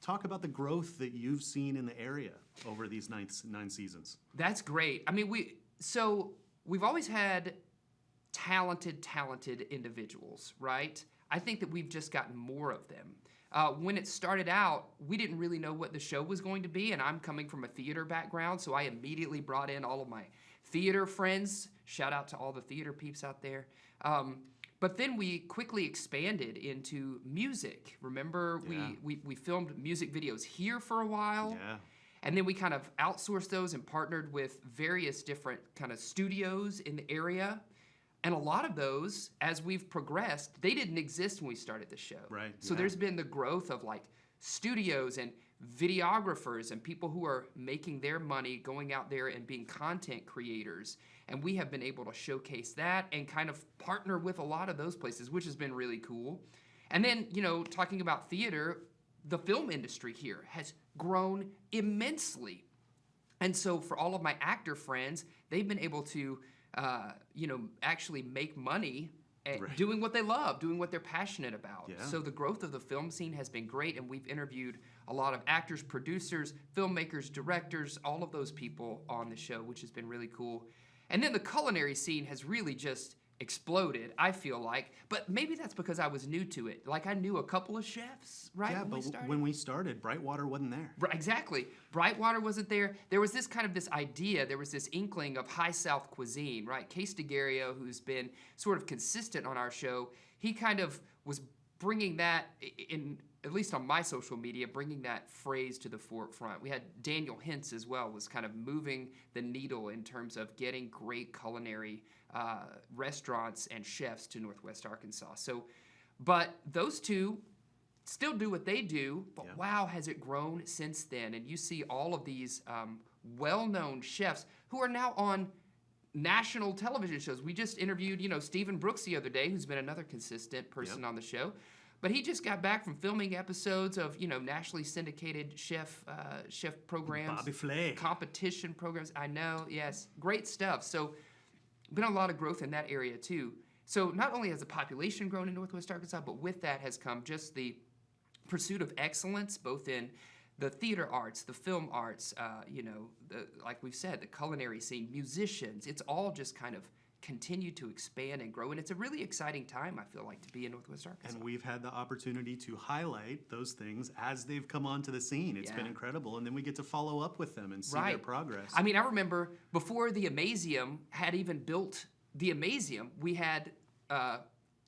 talk about the growth that you've seen in the area over these 9 seasons. That's great. I mean, we've always had talented individuals, right? I think that we've just gotten more of them. When it started out, we didn't really know what the show was going to be, and I'm coming from a theater background, so I immediately brought in all of my theater friends. Shout out to all the theater peeps out there. But then we quickly expanded into music. Remember, we filmed music videos here for a while. Yeah. And then we kind of outsourced those and partnered with various different kind of studios in the area. And a lot of those, as we've progressed, they didn't exist when we started the show. Right. So there's been the growth of like studios and videographers and people who are making their money going out there and being content creators. And we have been able to showcase that and kind of partner with a lot of those places, which has been really cool. And then, talking about theater, the film industry here has grown immensely. And so for all of my actor friends, they've been able to actually make money at doing what they love, doing what they're passionate about. Yeah. So the growth of the film scene has been great, and we've interviewed a lot of actors, producers, filmmakers, directors, all of those people on the show, which has been really cool. And then the culinary scene has really just exploded, I feel like. But maybe that's because I was new to it. Like, I knew a couple of chefs, right? Yeah, when we started, Brightwater wasn't there. Exactly. Brightwater wasn't there. There was this idea, there was this inkling of high South cuisine, right? Case DeGario, who's been sort of consistent on our show, he kind of was bringing that in at least on my social media, bringing that phrase to the forefront. We had Daniel Hintz as well, was kind of moving the needle in terms of getting great culinary restaurants and chefs to Northwest Arkansas. So, but those two still do what they do, but wow, has it grown since then. And you see all of these well-known chefs who are now on national television shows. We just interviewed, Stephen Brooks the other day, who's been another consistent person on the show. But he just got back from filming episodes of, nationally syndicated chef programs. Bobby Flay. Competition programs. I know, yes. Great stuff. So been a lot of growth in that area too. So not only has the population grown in Northwest Arkansas, but with that has come just the pursuit of excellence, both in the theater arts, the film arts, like we've said, the culinary scene, musicians. It's all just kind of continued to expand and grow, and it's a really exciting time, I feel like, to be in Northwest Arkansas. And we've had the opportunity to highlight those things as they've come onto the scene. It's been incredible, and then we get to follow up with them and see their progress. I mean, I remember before the Amazeum had even built the Amazeum, we had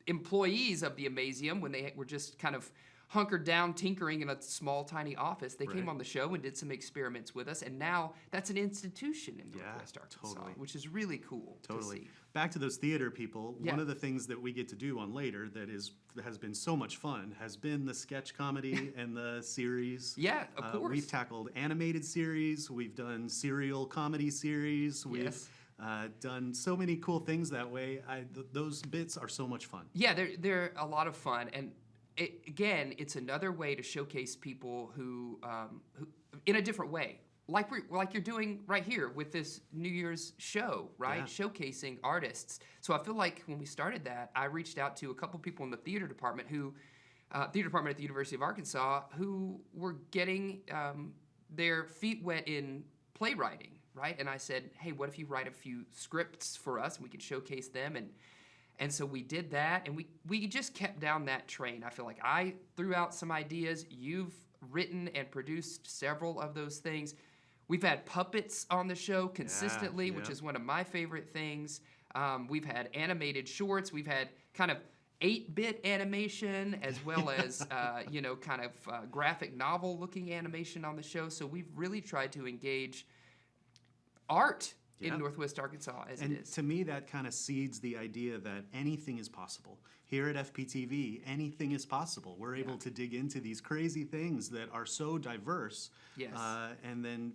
employees of the Amazeum when they were just kind of hunkered down tinkering in a small, tiny office. They came on the show and did some experiments with us, and now that's an institution in Northwest Arkansas, which is really cool to see. Back to those theater people, one of the things that we get to do on Later that has been so much fun has been the sketch comedy and the series. Yeah, of course. We've tackled animated series, we've done serial comedy series, we've done so many cool things that way. Those bits are so much fun. Yeah, they're a lot of fun, and again, it's another way to showcase people who in a different way, like you're doing right here with this New Year's show, right? Showcasing artists. So I feel like when we started that, I reached out to a couple people in the theater department at the University of Arkansas who were getting their feet wet in playwriting, right? And I said, hey, what if you write a few scripts for us and we could showcase them? And so we did that, and we just kept down that train. I feel like I threw out some ideas. You've written and produced several of those things. We've had puppets on the show consistently, which is one of my favorite things. We've had animated shorts. We've had kind of 8-bit animation as well as, graphic novel-looking animation on the show. So we've really tried to engage art in Northwest Arkansas as it is. To me, that kind of seeds the idea that anything is possible. Here at FPTV, anything is possible. We're able to dig into these crazy things that are so diverse and then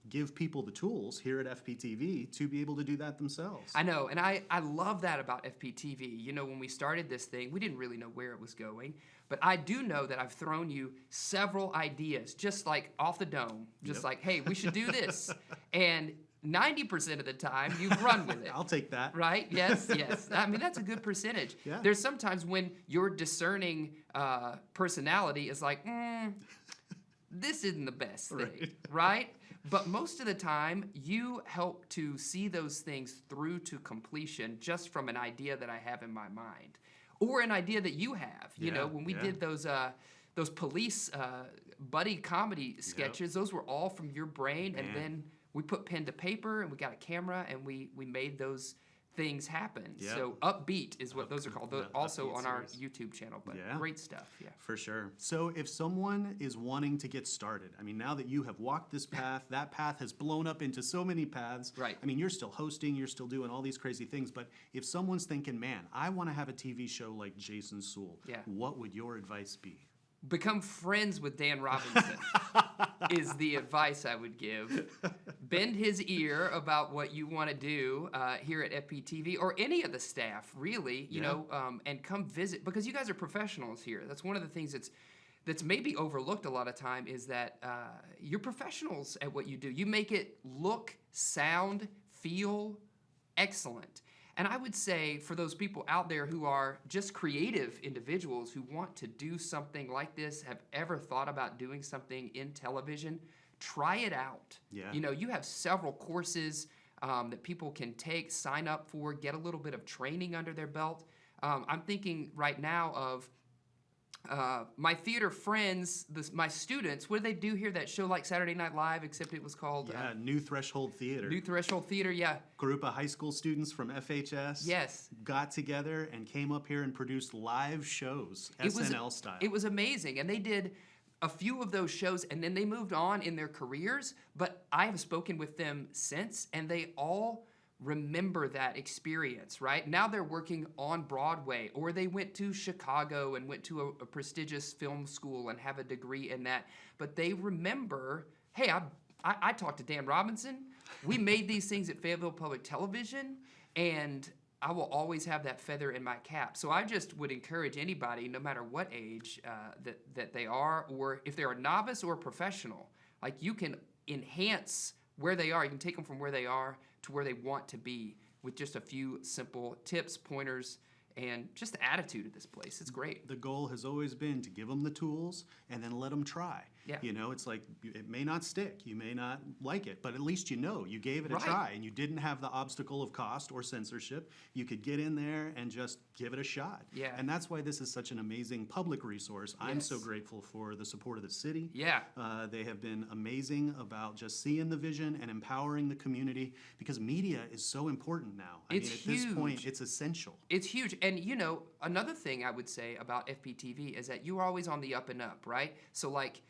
give people the tools here at FPTV to be able to do that themselves. I know, and I love that about FPTV. When we started this thing, we didn't really know where it was going, but I do know that I've thrown you several ideas, just like off the dome, just like, hey, we should do this. And 90% of the time, you've run with it. I'll take that. Right? Yes, yes. I mean, that's a good percentage. Yeah. There's sometimes when your discerning personality is like, this isn't the best thing, right? But most of the time, you help to see those things through to completion just from an idea that I have in my mind. Or an idea that you have. When we did those police buddy comedy sketches, those were all from your brain, and then we put pen to paper and we got a camera and we made those things happen. Yep. So Upbeat is what those are called. Also on our YouTube channel, but great stuff. Yeah, for sure. So if someone is wanting to get started, I mean, now that you have walked this path, that path has blown up into so many paths. Right. I mean, you're still hosting, you're still doing all these crazy things, but if someone's thinking, man, I want to have a TV show like Jason Suel, what would your advice be? Become friends with Dan Robinson is the advice I would give. Bend his ear about what you want to do here at FPTV or any of the staff, really, you know, and come visit because you guys are professionals here. That's one of the things that's maybe overlooked a lot of time is that you're professionals at what you do. You make it look, sound, feel excellent. And I would say for those people out there who are just creative individuals who want to do something like this, have ever thought about doing something in television, try it out. Yeah. You know, you have several courses that people can take, sign up for, get a little bit of training under their belt. I'm thinking right now of my theater friends, my students, what did they do here? That show like Saturday Night Live, except it was called New Threshold Theater. New Threshold Theater, yeah. Group of high school students from FHS. Yes. Got together and came up here and produced live shows, SNL style. It was amazing, and they did a few of those shows, and then they moved on in their careers. But I have spoken with them since, and they all remember that experience, right? Now they're working on Broadway, or they went to Chicago and went to a prestigious film school and have a degree in that. But they remember, hey, I talked to Dan Robinson. We made these things at Fayetteville Public Television, and I will always have that feather in my cap. So I just would encourage anybody, no matter what age that they are, or if they're a novice or a professional, like you can enhance where they are. You can take them from where they are to where they want to be with just a few simple tips, pointers, and just the attitude of this place. It's great. The goal has always been to give them the tools and then let them try. Yeah. You know, it's like it may not stick, you may not like it, but at least you know you gave it a Right. try and you didn't have the obstacle of cost or censorship. You could get in there and just give it a shot. Yeah. And that's why this is such an amazing public resource. I'm Yes. so grateful for the support of the city. Yeah. They have been amazing about just seeing the vision and empowering the community because media is so important now. I It's mean, at this point, huge. it's essential. It's huge. And, you know, another thing I would say about FPTV is that you are always on the up and up, right? So, like,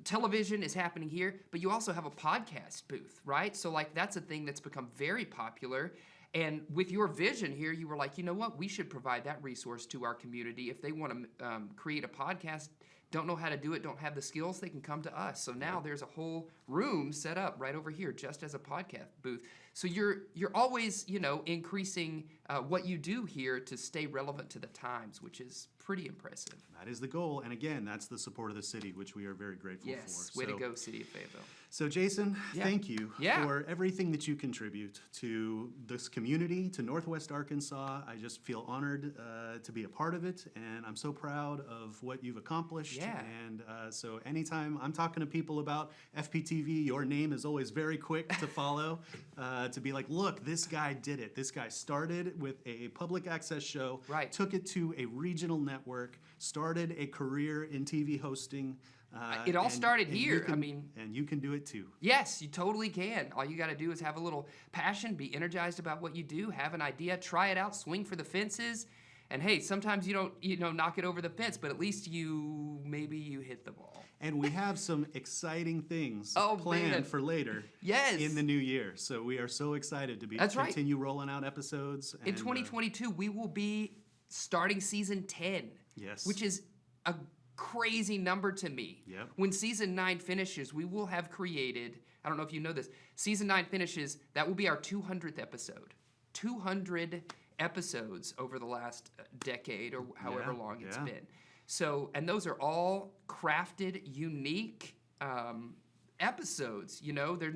television is happening here, but you also have a podcast booth, right? So, like, that's a thing that's become very popular. And with your vision here, you were like, you know what? We should provide that resource to our community. If they want to create a podcast, don't know how to do it, don't have the skills, they can come to us. So now there's a whole room set up right over here just as a podcast booth. So you're always, you know, increasing what you do here to stay relevant to the times, which is pretty impressive. That is the goal. And again, that's the support of the city, which we are very grateful Yes, for. way to go, City of Fayetteville. So Jason, Yeah. thank you Yeah. for everything that you contribute to this community, to Northwest Arkansas. I just feel honored to be a part of it, and I'm so proud of what you've accomplished. Yeah. And so anytime I'm talking to people about FPTV, your name is always very quick to follow, to be like, look, this guy did it. This guy started with a public access show, Right. took it to a regional network, started a career in TV hosting. It all and- started and you here. I can- mean- and you can do it too. Yes, you totally can. All you got to do is have a little passion, be energized about what you do, have an idea, try it out, swing for the fences. And hey, sometimes you don't, knock it over the fence, but at least maybe you hit the ball. And we have some exciting things Oh, planned man. for later Yes. in the new year. So we are so excited to That's right. continue rolling out episodes. In and, 2022, we will be starting season 10. Yes. Which is a crazy number to me. Yep. When season 9 finishes, we will have created, I don't know if you know this, season 9 finishes, that will be our 200th episode. 200 episodes over the last decade or however Yeah, long it's yeah. been. So, and those are all crafted, unique episodes. You know, they're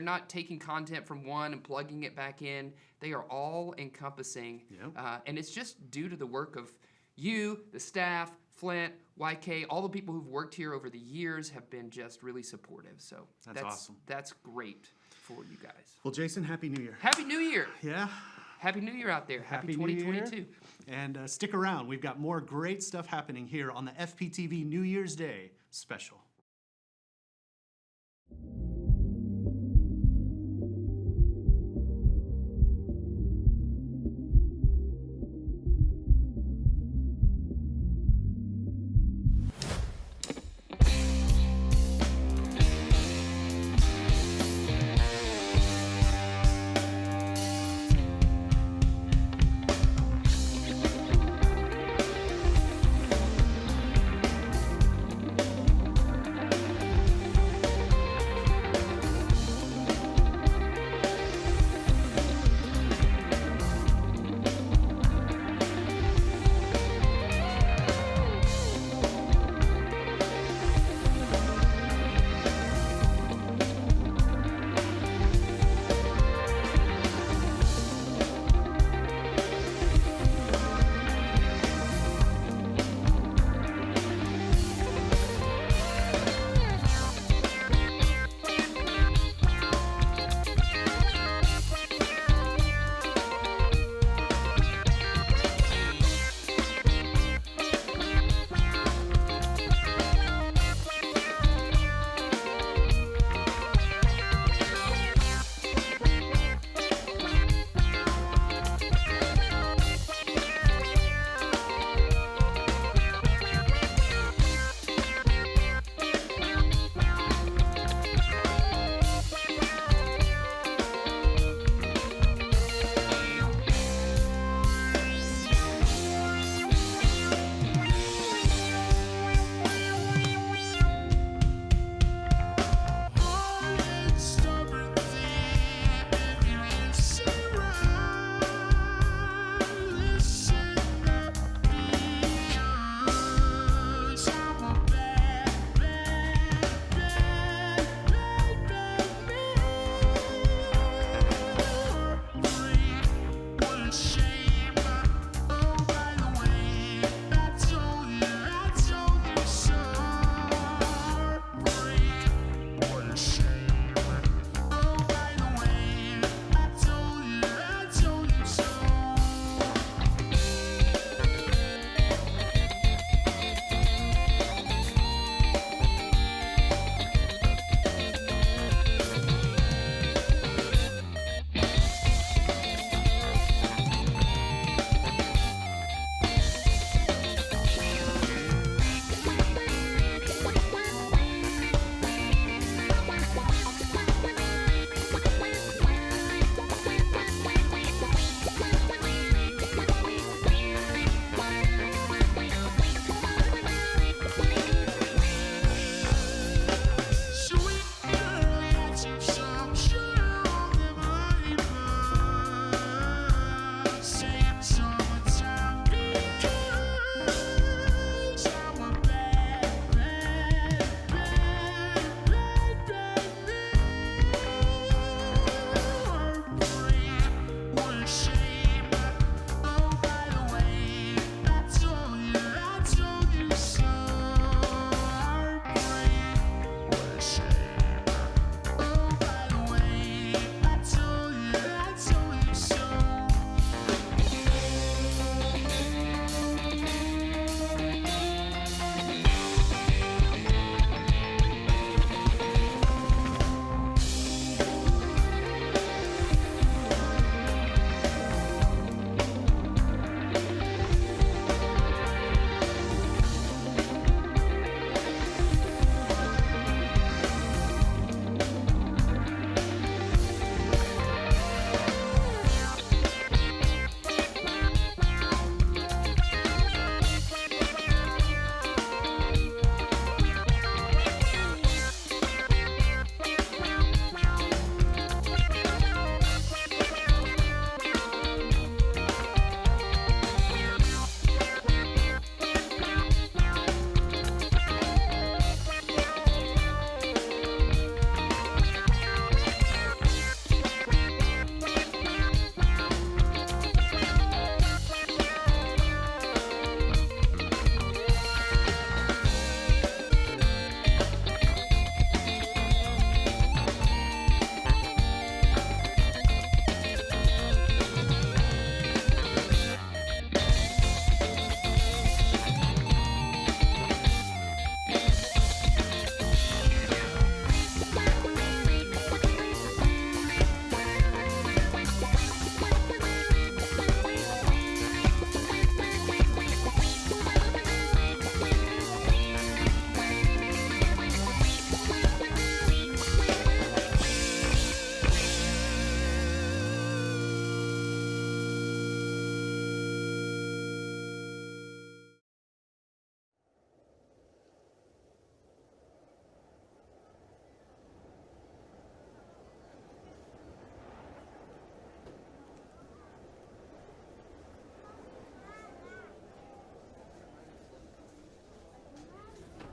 not taking content from one and plugging it back in. They are all encompassing, Yep. and it's just due to the work of you, the staff, Flint, YK, all the people who've worked here over the years have been just really supportive. So That's awesome. That's great for you guys. Well, Jason, Happy New Year. Happy New Year. Yeah. Happy New Year out there. Happy New Year. 2022. And stick around. We've got more great stuff happening here on the FPTV New Year's Day special.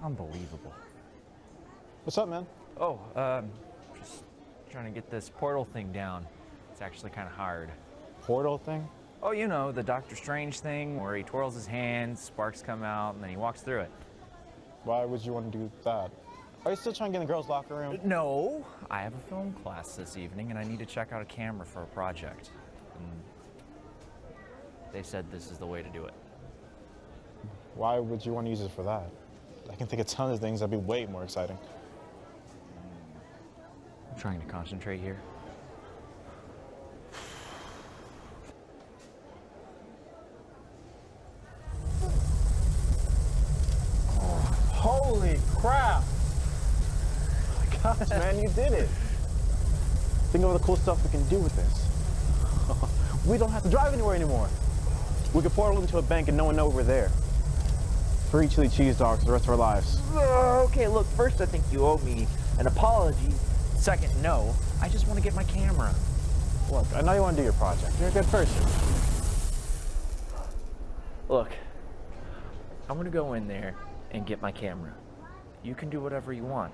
Unbelievable. What's up, man? Oh, just trying to get this portal thing down. It's actually kind of hard. Portal thing? Oh, you know, the Doctor Strange thing where he twirls his hands, sparks come out, and then he walks through it. Why would you want to do that? Are you still trying to get in the girls' locker room? No, I have a film class this evening, and I need to check out a camera for a project. And they said this is the way to do it. Why would you want to use it for that? I can think of tons of things that'd be way more exciting. I'm trying to concentrate here. Holy crap! Oh my gosh, man, you did it! Think of all the cool stuff we can do with this. We don't have to drive anywhere anymore. We could portal into a bank and no one knows we're there. Free chili cheese dogs for the rest of our lives. Okay, look, first I think you owe me an apology. Second, no, I just want to get my camera. Look, I know you want to do your project. You're a good person. Look, I'm going to go in there and get my camera. You can do whatever you want.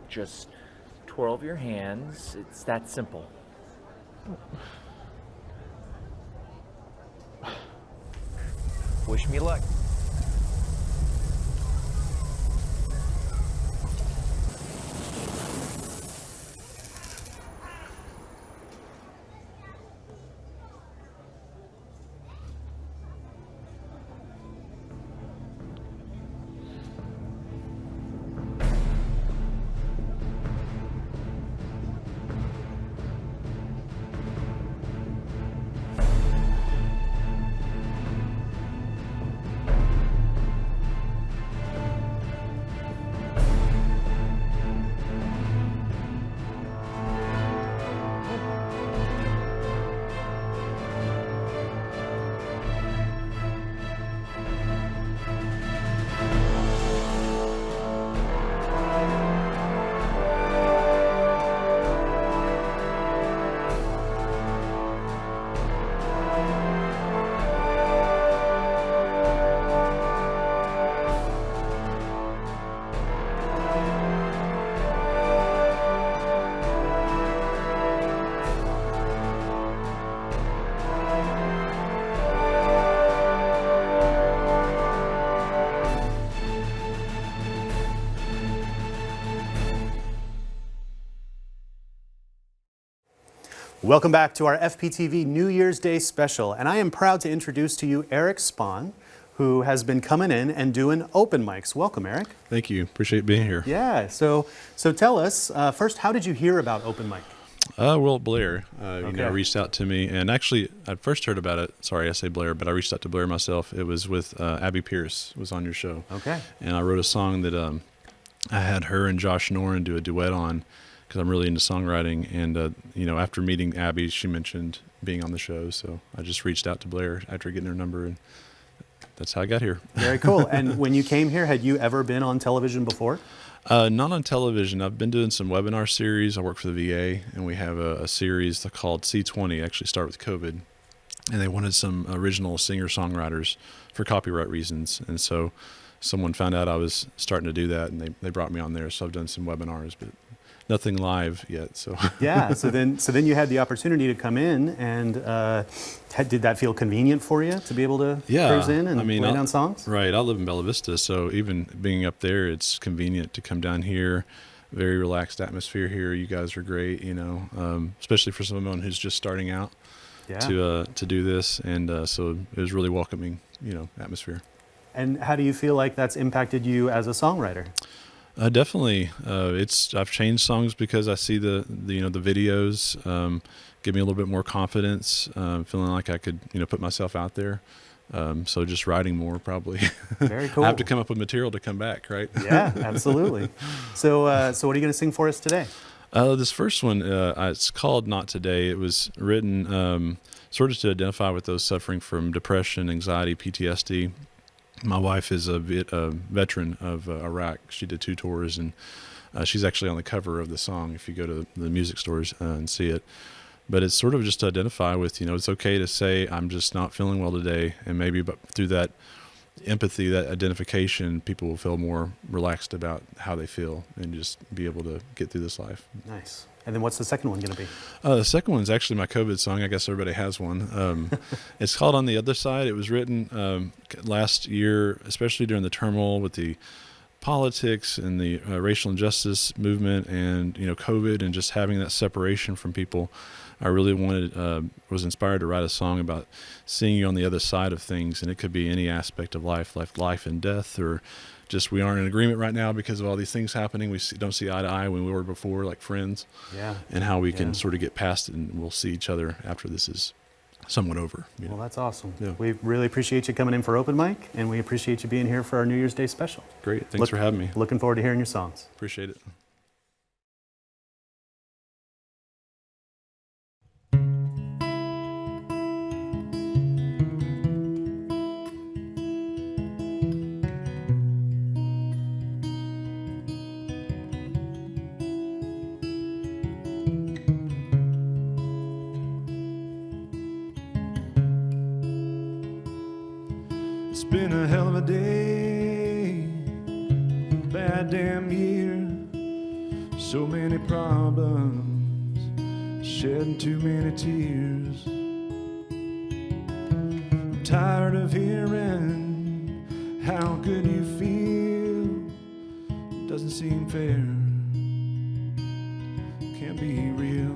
Just twirl your hands. It's that simple. Wish me luck. Welcome back to our FPTV New Year's Day special, and I am proud to introduce to you Eric Spahn, who has been coming in and doing open mics. Welcome, Eric. Thank you. Appreciate being here. Yeah. So tell us first, how did you hear about open mic? Well, Blaire, Okay. reached out to me, and actually, I first heard about it. Sorry, I say Blaire, but I reached out to Blaire myself. It was with Abby Pierce, was on your show. Okay. And I wrote a song that I had her and Josh Noren do a duet on, because I'm really into songwriting. And after meeting Abby, she mentioned being on the show, so I just reached out to Blaire after getting her number, and that's how I got here. Very cool. And when you came here, had you ever been on television before? Not on television. I've been doing some webinar series. I work for the VA, and we have a series called C20, actually started with COVID. And they wanted some original singer-songwriters for copyright reasons. And so someone found out I was starting to do that, and they brought me on there. So I've done some webinars, but nothing live yet. So Yeah. So then you had the opportunity to come in, and did that feel convenient for you to be able to cruise in and lay down songs? Right. I live in Bella Vista, so even being up there, it's convenient to come down here. Very relaxed atmosphere here. You guys are great, especially for someone who's just starting out to do this. And so it was really welcoming, atmosphere. And how do you feel like that's impacted you as a songwriter? Definitely. I've changed songs because I see the videos give me a little bit more confidence, feeling like I could, put myself out there. So just writing more probably. Very cool. I have to come up with material to come back, right? Yeah, absolutely. So what are you going to sing for us today? This first one, it's called Not Today. It was written sort of to identify with those suffering from depression, anxiety, PTSD. My wife is a veteran of Iraq. She did 2 tours, and she's actually on the cover of the song if you go to the music stores and see it. But it's sort of just to identify with, it's okay to say, I'm just not feeling well today. And maybe through that empathy, that identification, people will feel more relaxed about how they feel and just be able to get through this life. Nice. And then what's the second one going to be? The second one's actually my COVID song. I guess everybody has one. It's called On the Other Side. It was written last year, especially during the turmoil with the politics and the racial injustice movement and, COVID and just having that separation from people. I really was inspired to write a song about seeing you on the other side of things. And it could be any aspect of life, like life and death, or just we aren't in agreement right now because of all these things happening. We don't see eye to eye when we were before, like friends. Yeah. And how we can sort of get past it, and we'll see each other after this is somewhat over. Well, that's awesome. Yeah. We really appreciate you coming in for open mic, and we appreciate you being here for our New Year's Day special. Great. Thanks for having me. Looking forward to hearing your songs. Appreciate it. It's been a hell of a day, bad damn year, so many problems, shedding too many tears. I'm tired of hearing how good you feel, it doesn't seem fair, can't be real.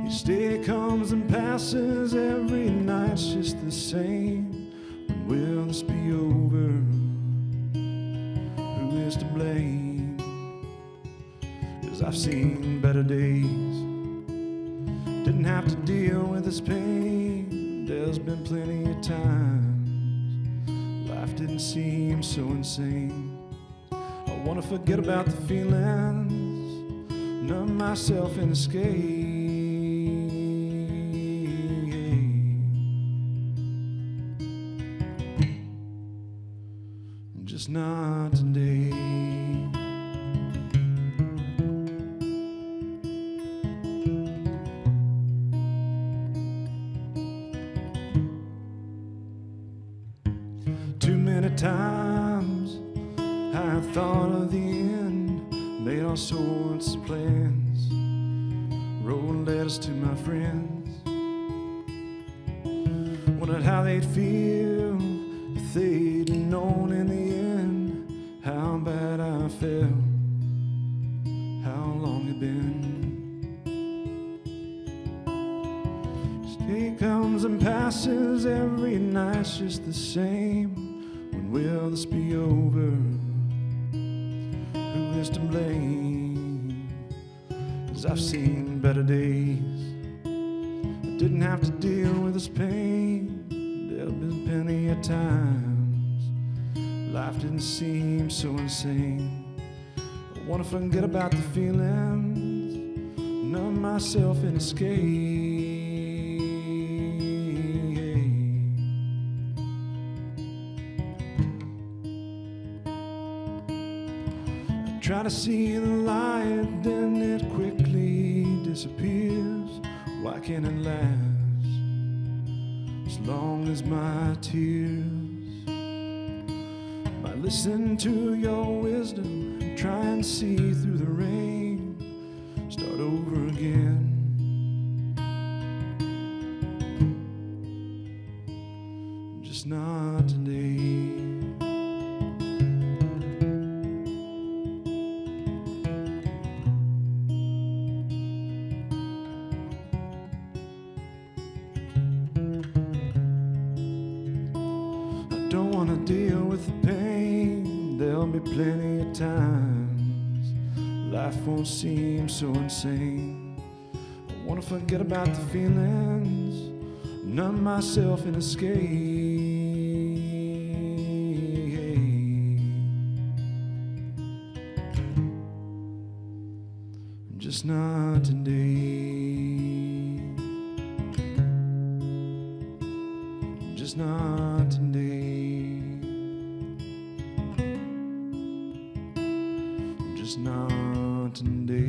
Each day comes and passes, every night's just the same. When will this be over? Who is to blame? 'Cause I've seen better days, didn't have to deal with this pain. There's been plenty of times life didn't seem so insane. I wanna forget about the feelings, numb myself and escape. Just not today. Too many times I thought of the end, made all sorts of plans, wrote letters to my friends, wondered how they'd feel if they'd known in the end how bad I felt, how long it'd been. Each day comes and passes, every night's just the same. When will this be over? Who is to blame? 'Cause I've seen better days, I didn't have to deal with this pain. There've been plenty of times life didn't seem so insane. I wanna forget about the feelings, numb myself and escape. I try to see the light, then it quickly disappears. Why can't it last as long as my tears? By listening to your wisdom, try and see through the rain, start over again. Just not today. Don't wanna deal with the pain, there'll be plenty of times life won't seem so insane. I wanna forget about the feelings, numb myself and escape. Just not today. Just not today. Just not today.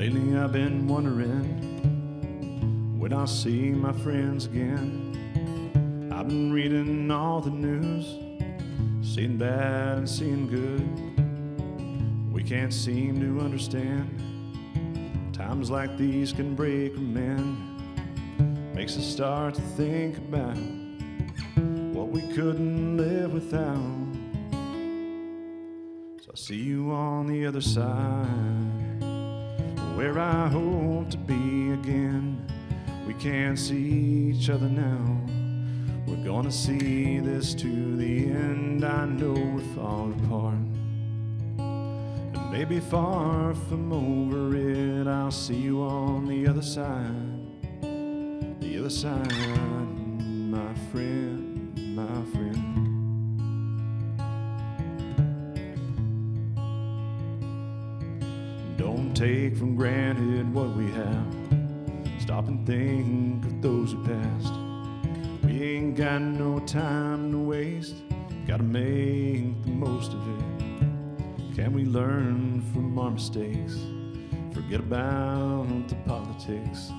Lately I've been wondering when I'll see my friends again. I've been reading all the news, seeing bad and seeing good. We can't seem to understand. Times like these can break or mend. Makes us start to think about what we couldn't live without. So I'll see you on the other side, where I hope to be again. We can't see each other now. We're gonna see this to the end. I know we're far apart, and maybe far from over it. I'll see you on the other side. The other side, my friend, my friend. Don't take for granted what we have. Stop and think of those who passed. We ain't got no time to waste. Gotta make the most of it. Can we learn from our mistakes? Forget about the politics.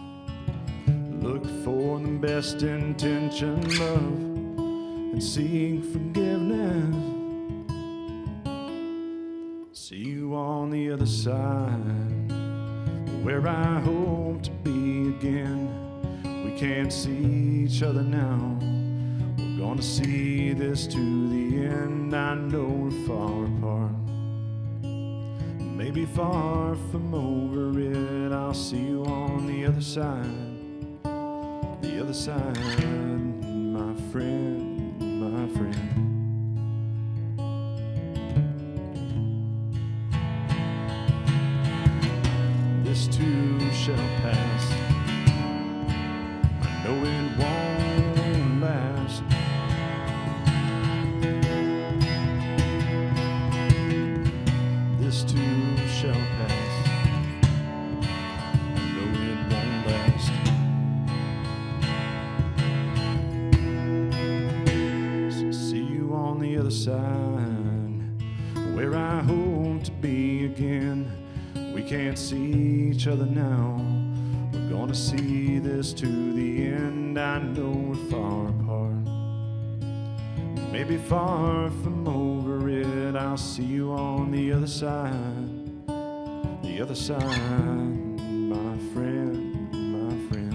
Look for the best intention, love, and seek forgiveness. See you on the other side, where I hope to be again. We can't see each other now. We're gonna see this to the end. I know we're far apart, maybe far from over it. I'll see you on the other side. The other side, my friend, my friend. This too shall pass. I know it won't last. This too shall pass. I know it won't last. On the other side, where I hope to be again. We can't see each other now. We're gonna see this to the end. I know we're far apart, maybe far from over it. I'll see you on the other side. The other side, my friend, my friend.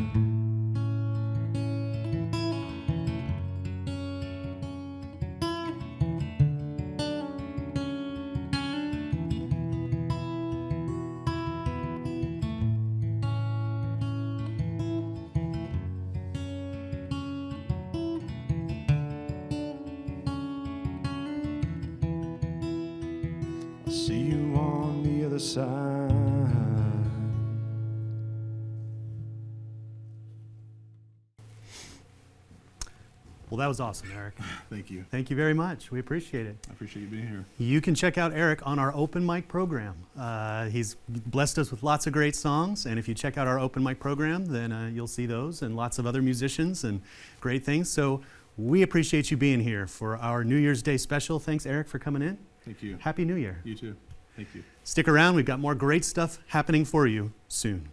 See you on the other side. Well, that was awesome, Eric. Thank you. Thank you very much. We appreciate it. I appreciate you being here. You can check out Eric on our open mic program. He's blessed us with lots of great songs, and if you check out our open mic program, then you'll see those and lots of other musicians and great things. So we appreciate you being here for our New Year's Day special. Thanks, Eric, for coming in. Thank you. Happy New Year. You too. Thank you. Stick around. We've got more great stuff happening for you soon.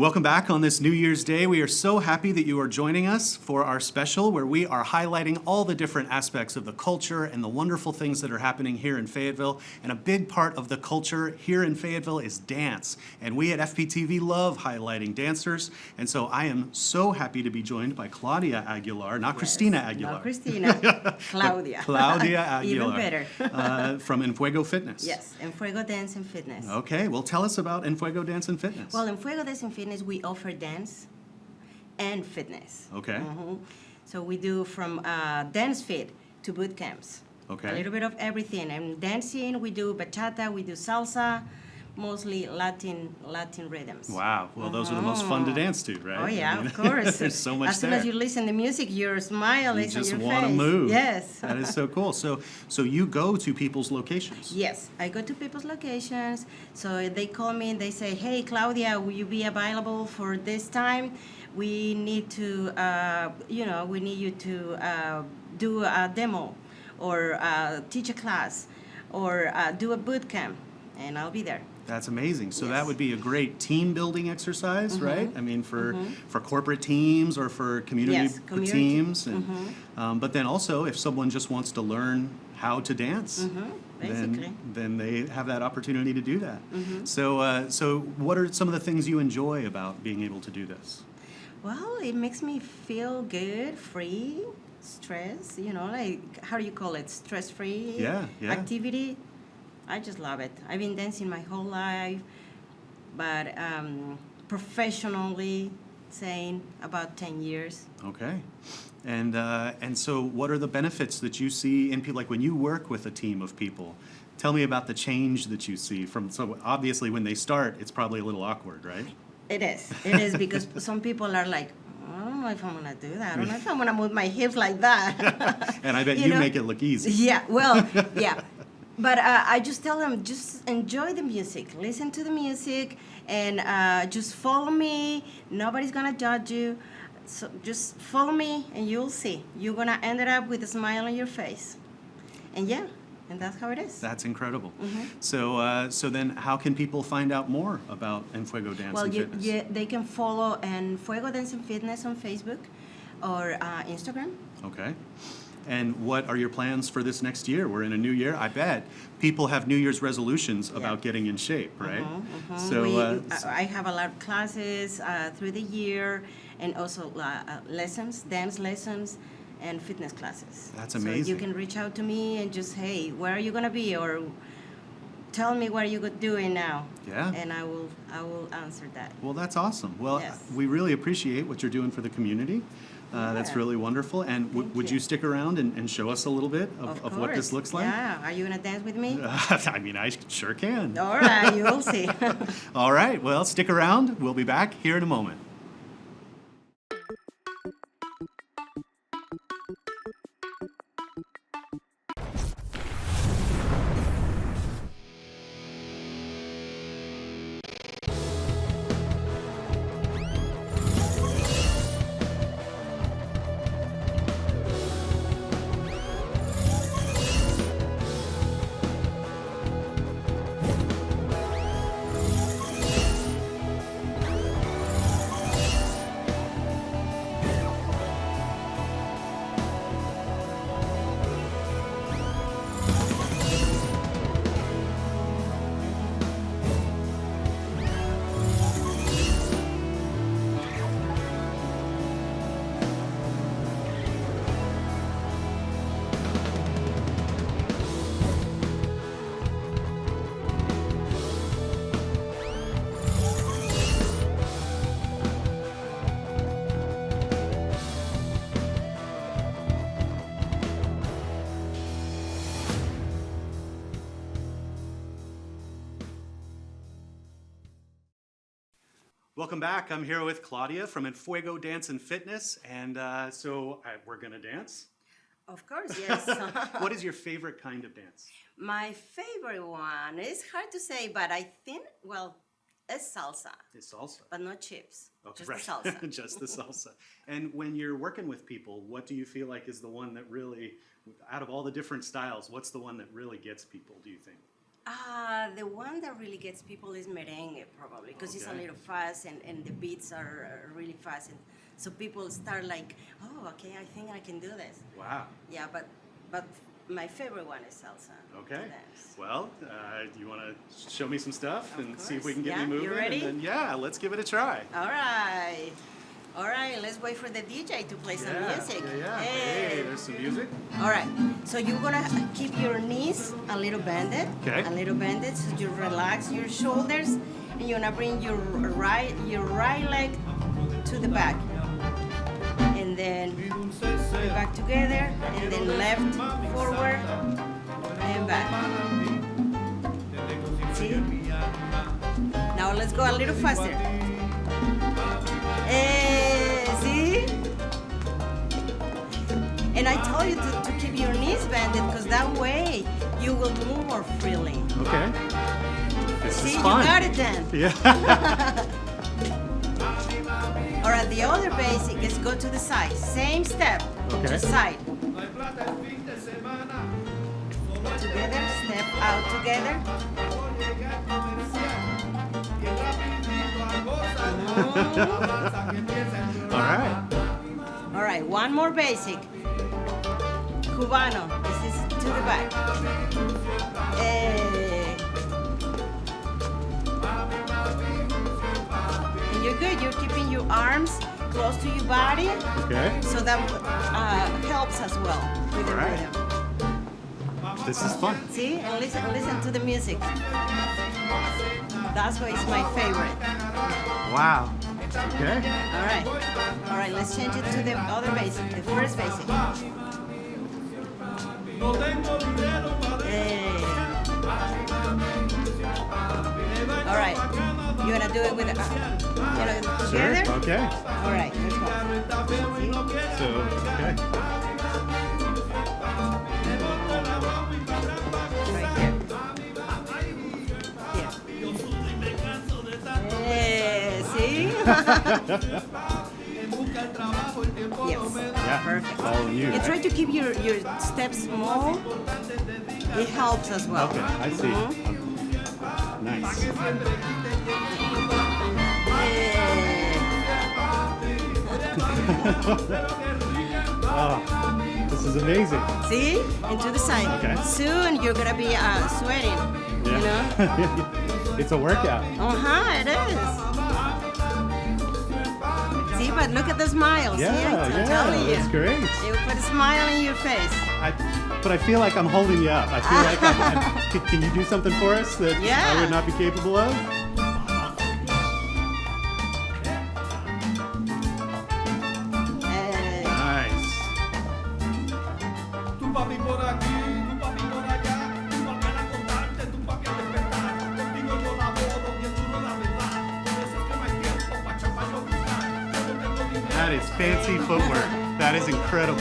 Welcome back on this New Year's Day. We are so happy that you are joining us for our special where we are highlighting all the different aspects of the culture and the wonderful things that are happening here in Fayetteville. And a big part of the culture here in Fayetteville is dance. And we at FPTV love highlighting dancers. And so I am so happy to be joined by Claudia Aguilar, not Christina Aguilar. Not Christina, Claudia. Claudia Aguilar. Even better. From Enfuego Fitness. Yes, Enfuego Dance and Fitness. Okay, well tell us about Enfuego Dance and Fitness. Well, Enfuego Dance and Fitness, we offer dance and fitness. Okay. So we do from dance fit to boot camps. Okay. A little bit of everything. And dancing, we do bachata, we do salsa, mostly Latin rhythms. Wow. Well, those are the most fun to dance to, right? Oh, yeah, I mean, of course. There's so much as soon there. as you listen to music, your smile is on your face. You just want to move. Yes. That is so cool. So you go to people's locations. Yes, I go to people's locations. So they call me and they say, hey, Claudia, will you be available for this time? We need to, we need you to do a demo or teach a class or do a boot camp, and I'll be there. That's amazing. So Yes. that would be a great team building exercise, right? I mean, for corporate teams or for community teams. And, but then also, if someone just wants to learn how to dance, then they have that opportunity to do that. So what are some of the things you enjoy about being able to do this? Well, it makes me feel good, free, stress, like, how do you call it? Stress-free activity. I just love it. I've been dancing my whole life, but professionally, saying about 10 years. Okay. And so what are the benefits that you see in people, like when you work with a team of people? Tell me about the change that you see so obviously when they start, it's probably a little awkward, right? It is because some people are like, I don't know if I'm gonna do that. I don't know if I'm gonna move my hips like that. And I bet you make it look easy. Yeah, well, yeah. But I just tell them, just enjoy the music, listen to the music, and just follow me. Nobody's gonna judge you. So just follow me, and you'll see. You're gonna end up with a smile on your face. And yeah, and that's how it is. That's incredible. So then how can people find out more about Enfuego Dance and Fitness? They can follow Enfuego Dance and Fitness on Facebook or Instagram. Okay. And what are your plans for this next year? We're in a new year. I bet people have New Year's resolutions about getting in shape, right? So I have a lot of classes through the year, and also lessons, dance lessons, and fitness classes. That's amazing. So you can reach out to me and just, hey, where are you gonna be, or tell me what you're doing now. Yeah. And I will answer that. Well, that's awesome. Well, Yes. we really appreciate what you're doing for the community. That's really wonderful. And would you stick around and show us a little bit of what this looks like? Yeah. Are you gonna dance with me? I mean, I sure can. All right, you'll see. All right, well, stick around. We'll be back here in a moment. Welcome back. I'm here with Claudia from Enfuego Dance and Fitness, and we're gonna dance. Of course, yes. What is your favorite kind of dance? My favorite one, it's hard to say, but I think, it's salsa. It's salsa. But not chips, just right. the salsa. Just the salsa. And when you're working with people, what do you feel like is the one that really, out of all the different styles, what's the one that really gets people, do you think? The one that really gets people is merengue, probably, because it's a little fast and the beats are really fast. And so people start like, oh, okay, I think I can do this. Wow. Yeah, but my favorite one is salsa. Okay. Well, you want to show me some stuff and see if we can get Yeah, me you moving? ready? And then, yeah, let's give it a try. All right. All right, let's wait for the DJ to play some music. Yeah. Hey, there's some music. All right, so you're gonna keep your knees a little bended. Okay. A little bended, so you relax your shoulders, and you're gonna bring your right leg to the back, and then bring back together, and then left forward and back. See? Now let's go a little faster. See? And I told you to keep your knees bended because that way you will move more freely. Okay. This See, is you fun. got it then. Yeah. All right, the other basic is go to the side. Same step, Okay. to side. Together, step out together. All right. All right, one more basic. Cubano, this is to the back. And you're good, you're keeping your arms close to your body. Okay. So that helps as well with the All right. rhythm. This is fun. See, and listen to the music. That's why it's my favorite. Wow. Okay. All right, let's change it to the other basic, the first basic. All right, you're gonna do it with, together? Sure. Okay. All right, let's go. So, okay. Right here. See? Yes. Yeah. Perfect. All you. You try to keep your steps small. It helps as well. Okay, I see. Nice. Oh, this is amazing. See? Into the side. Okay. Soon you're gonna be sweating. You know? It's a workout. It is. See, but look at the smile. Yeah, See, I'm telling you. that's great. You put a smile in your face. But I feel like I'm holding you up. I feel like can you do something for us that I would not be capable of? Nice. That is fancy footwork. That is incredible.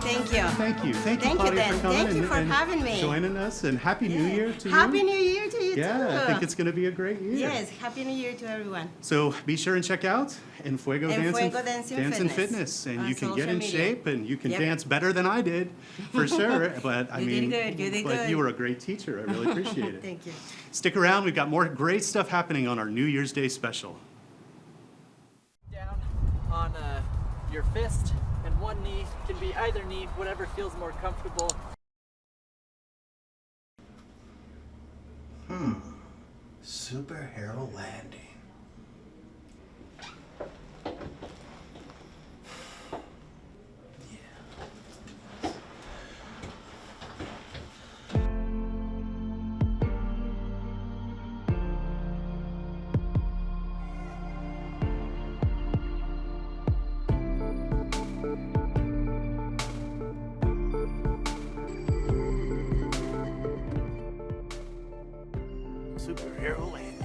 Thank you. Thank you. Thank you, Thank you, Claudia, Dan. for coming Thank you for having me. joining us. And Happy New Year to you. Happy New Year to you too. Yeah, I think it's going to be a great year. Yes, Happy New Year to everyone. So be sure and check out Fuego Dancing Fitness, and on you can get in social media. shape and you can Yep. dance better than I did, for sure. But I You mean, did good. You did but good. you were a great teacher. I really appreciate it. Thank you. Stick around. We've got more great stuff happening on our New Year's Day special. Down on your fist, and one knee can be either knee, whatever feels more comfortable. Superhero landing. Superhero landing.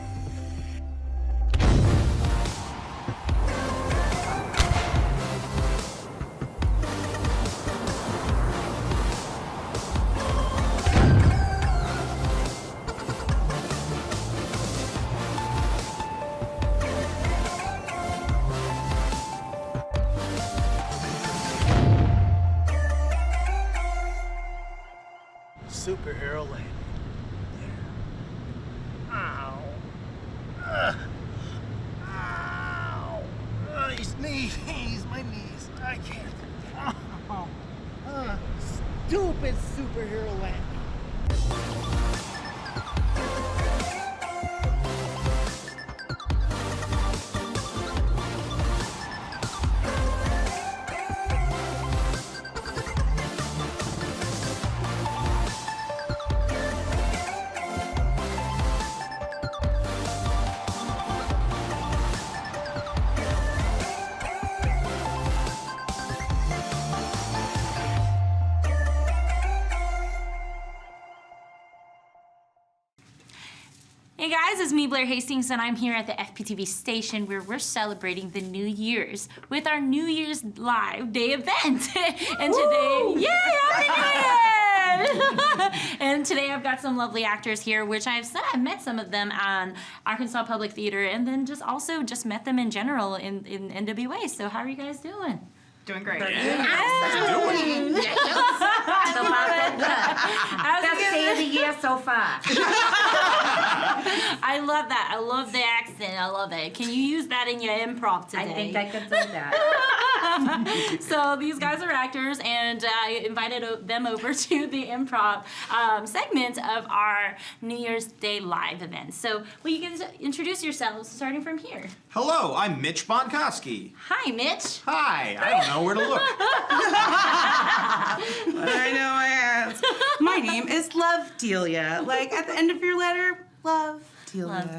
Superhero landing. knees, my knees. I can't. Stupid superhero land. Hey guys, it's me, Blaire Hastings, and I'm here at the FPTV station where we're celebrating the New Year's with our New Year's Live Day event. And today, and today I've got some lovely actors here, which I've met some of them on Arkansas Public Theater, and then just met them in general in NWA. So how are you guys doing? Doing great. Best day of the year so far. I love that. I love the accent. I love it. Can you use that in your improv today? I think I could do that. So these guys are actors, and I invited them over to the improv segment of our New Year's Day live event. So will you guys introduce yourselves, starting from here? Hello, I'm Mitch Bonkowski. Hi, Mitch. Hi, I don't know where to look. I know I ask. My name is Love Delia. Like at the end of your letter, Love Delia. Hi,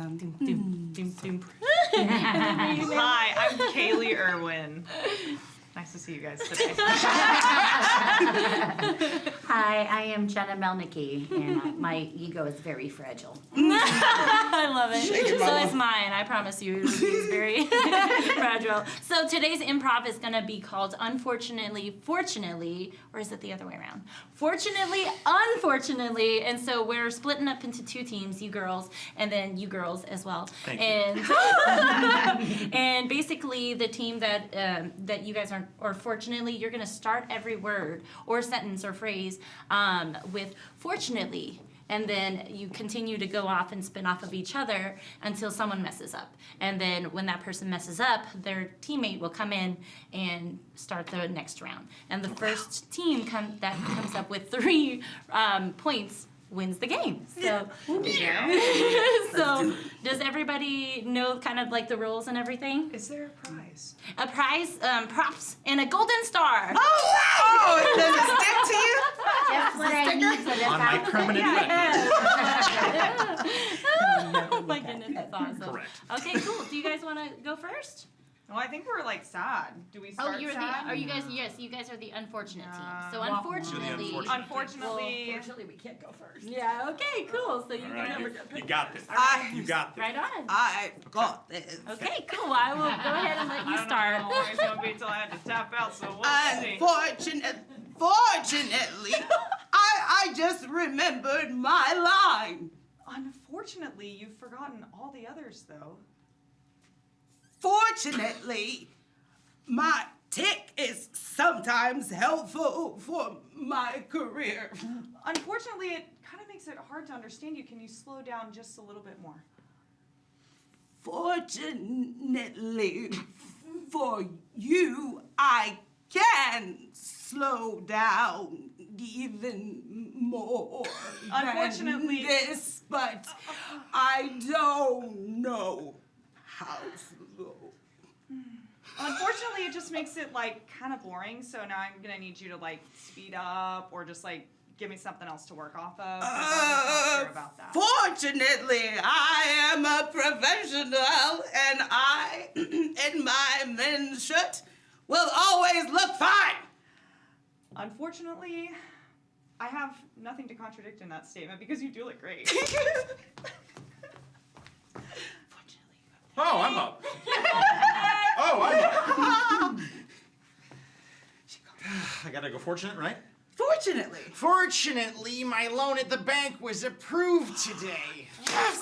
I'm Kaylee Irwin. Nice to see you guys today. Hi, I am Jenna Melnicki, and my ego is very fragile. I love it. So is mine. I promise you, it's very fragile. So today's improv is going to be called Unfortunately, Fortunately, or is it the other way around? Fortunately, Unfortunately, and so we're splitting up into two teams, you girls, and then you girls as well. Thank you. And basically, the team that you guys are, or fortunately, you're going to start every word or sentence or phrase with fortunately. And then you continue to go off and spin off of each other until someone messes up. And then when that person messes up, their teammate will come in and start the next round. And the first team that comes up with 3 points wins the game. So, so does everybody know kind of like the rules and everything? Is there a prize? A prize, props, and a golden star. Oh, wow! Does it stick to you? That's what I need for this On my permanent Oh my goodness, that's awesome. Correct. Okay, cool. Do you guys want to go first? Well, I think we're like sad. Do we start you're sad? are you guys? Yes, you guys are the unfortunate team. So unfortunately, unfortunately, we can't go first. Yeah. Okay. Cool. So you All right, can. you got this. You got this. Right on. I got this. Okay. Cool. I will go ahead and let you start. I don't know how long it's gonna be until I had to tap out. So we'll see. Fortunately, I just remembered my line. Unfortunately, you've forgotten all the others, though. Fortunately, my tick is sometimes helpful for my career. Unfortunately, it kind of makes it hard to understand you. Can you slow down just a little bit more? Fortunately for you, I can slow down even more. Unfortunately, than this, but I don't know how slow. Unfortunately, it just makes it like kind of boring. So now I'm gonna need you to like speed up or just like give me something else to work off of. I'm not sure about that. Fortunately, I am a professional, and I, in my men's shirt, will always look fine. Unfortunately, I have nothing to contradict in that statement because you do look great. Oh, I'm up. Oh, I'm up. I gotta go fortunate, right? Fortunately. Fortunately, my loan at the bank was approved today.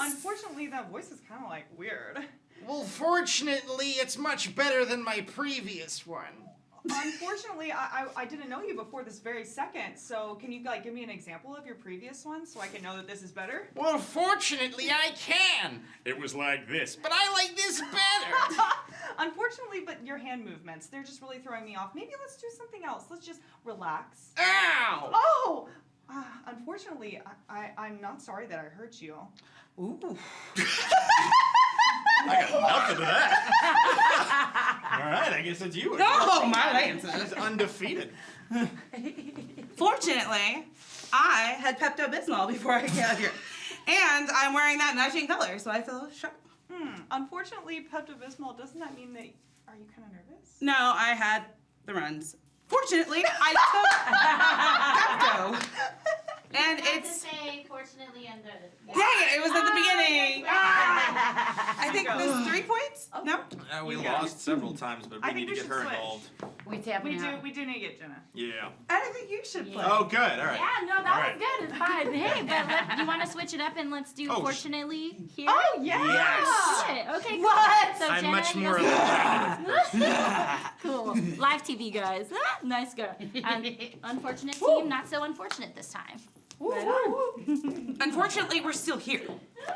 Unfortunately, that voice is kind of like weird. Well, fortunately, it's much better than my previous one. unfortunately, I didn't know you before this very second. So can you like give me an example of your previous one so I can know that this is better? Well, fortunately, I can. It was like this, but I like this better. Unfortunately, but your hand movements, they're just really throwing me off. Maybe let's do something else. Let's just relax. Ow! Oh! Unfortunately, I'm not sorry that I hurt you. Ooh. I got nothing to that. All right, I guess it's you. Oh, my lances. She's undefeated. Fortunately, I had Pepto-Bismol before I got here. And I'm wearing that matching color, so I feel sharp. Unfortunately, Pepto-Bismol, doesn't that mean that, are you kind of nervous? No, I had the runs. Fortunately, I took Pepto. And it's... say, fortunately, and the... Dang it, it was at the beginning. I think there's 3 points? No? We lost several times, but we need to get her involved. We do need to get Jenna. Yeah. I think you should play. Oh, good. All right. Yeah, no, that was good. It's fine. Hey, but you want to switch it up and let's do fortunately here? Oh, yeah. Yes. Okay, cool. What? So I'm Jenna, much more cool. Live TV, guys. Nice girl. Unfortunate team, not so unfortunate this time. Right on. Unfortunately, we're still here.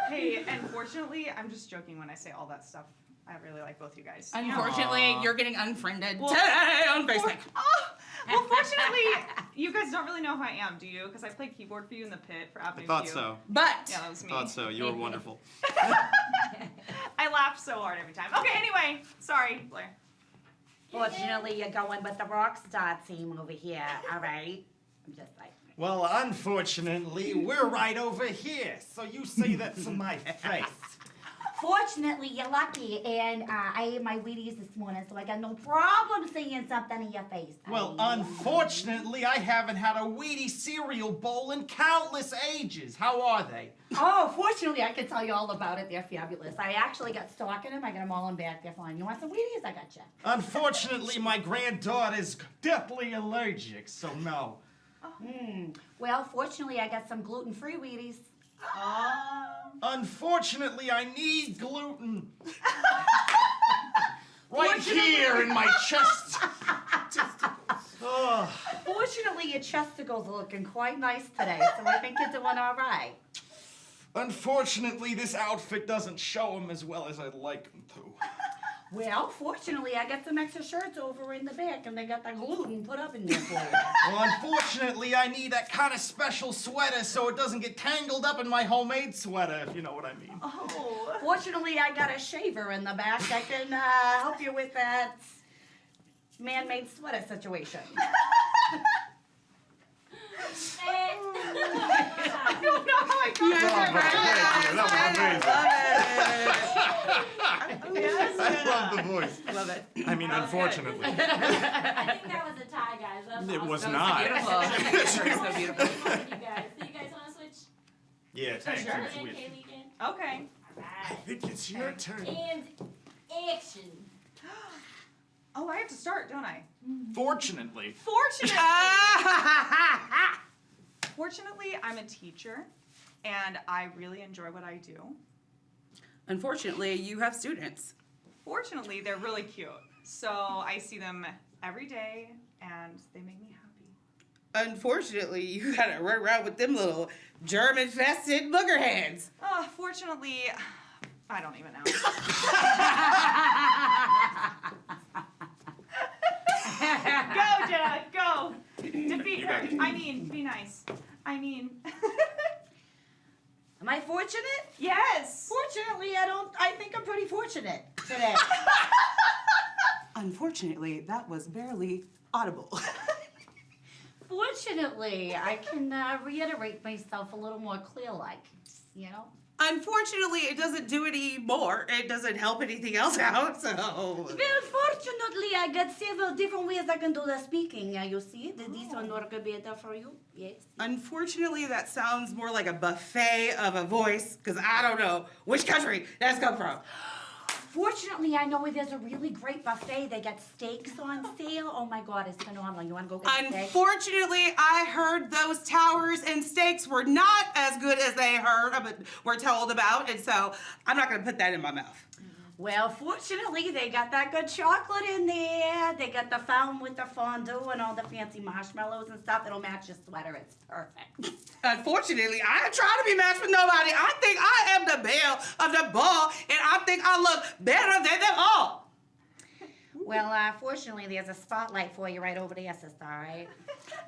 Hey, unfortunately, I'm just joking when I say all that stuff. I really like both you guys. Unfortunately, you're getting unfriended today on Facebook. Well, fortunately, you guys don't really know who I am, do you? Because I played keyboard for you in the pit for Avenue I thought Q. so. But yeah, that was me. Thought so. You were wonderful. I laughed so hard every time. Okay, anyway, sorry, Blaire. Fortunately, you're going with the rock star team over here, all right? I'm just like... Well, unfortunately, we're right over here, so you say that to my face. Fortunately, you're lucky, and I ate my Wheaties this morning, so I got no problem seeing something in your face. Well, unfortunately, I haven't had a Wheaties cereal bowl in countless ages. How are they? Oh, fortunately, I can tell you all about it. They're fabulous. I actually got stock in them. I got them all in back. They're fine. You want some Wheaties? I got you. Unfortunately, my granddaughter's deathly allergic, so no. Well, fortunately, I got some gluten-free Wheaties. Unfortunately, I need gluten. Right here in my chest. Fortunately, your chesticles are looking quite nice today, so I think you're doing all right. Unfortunately, this outfit doesn't show them as well as I'd like them to. Well, fortunately, I got some extra shirts over in the back, and they got the gluten put up in there for you. Well, unfortunately, I need that kind of special sweater so it doesn't get tangled up in my homemade sweater, if you know what I mean. Oh. Fortunately, I got a shaver in the back that can help you with that man-made sweater situation. I don't know how I I love the voice. Love it. I mean, unfortunately. I think that was a tie, guys. That was It awesome. was That not. was so beautiful. So beautiful. You guys. So you guys want to switch? Yeah, thanks. Sure. It's Again, weird. Kaylee again? Okay. I think it's your turn. And action. Oh, I have to start, don't I? Fortunately. Fortunately, I'm a teacher, and I really enjoy what I do. Unfortunately, you have students. Fortunately, they're really cute. So I see them every day, and they make me happy. Unfortunately, you gotta run around with them little germ-infested booger heads. Fortunately, I don't even know. Go, Jenna, go. Defeat her. I mean, be nice. I mean. Am I fortunate? Yes. Fortunately, I think I'm pretty fortunate today. Unfortunately, that was barely audible. Fortunately, I can reiterate myself a little more clear-like, you know? Unfortunately, it doesn't do any more. It doesn't help anything else out, so... Well, fortunately, I got several different ways I can do the speaking. You see, this one work better for you. Yes. Unfortunately, that sounds more like a buffet of a voice, because I don't know which country that's come from. Fortunately, I know where there's a really great buffet. They got steaks on sale. Oh my God, it's phenomenal. You want to go get a steak? Unfortunately, I heard those towers and steaks were not as good as they were told about, and so I'm not going to put that in my mouth. Well, fortunately, they got that good chocolate in there. They got the fountain with the fondue and all the fancy marshmallows and stuff. It'll match your sweater. It's perfect. Unfortunately, I ain't trying to be matched with nobody. I think I am the belle of the ball, and I think I look better than them all. Well, fortunately, there's a spotlight for you right over there, sister, all right?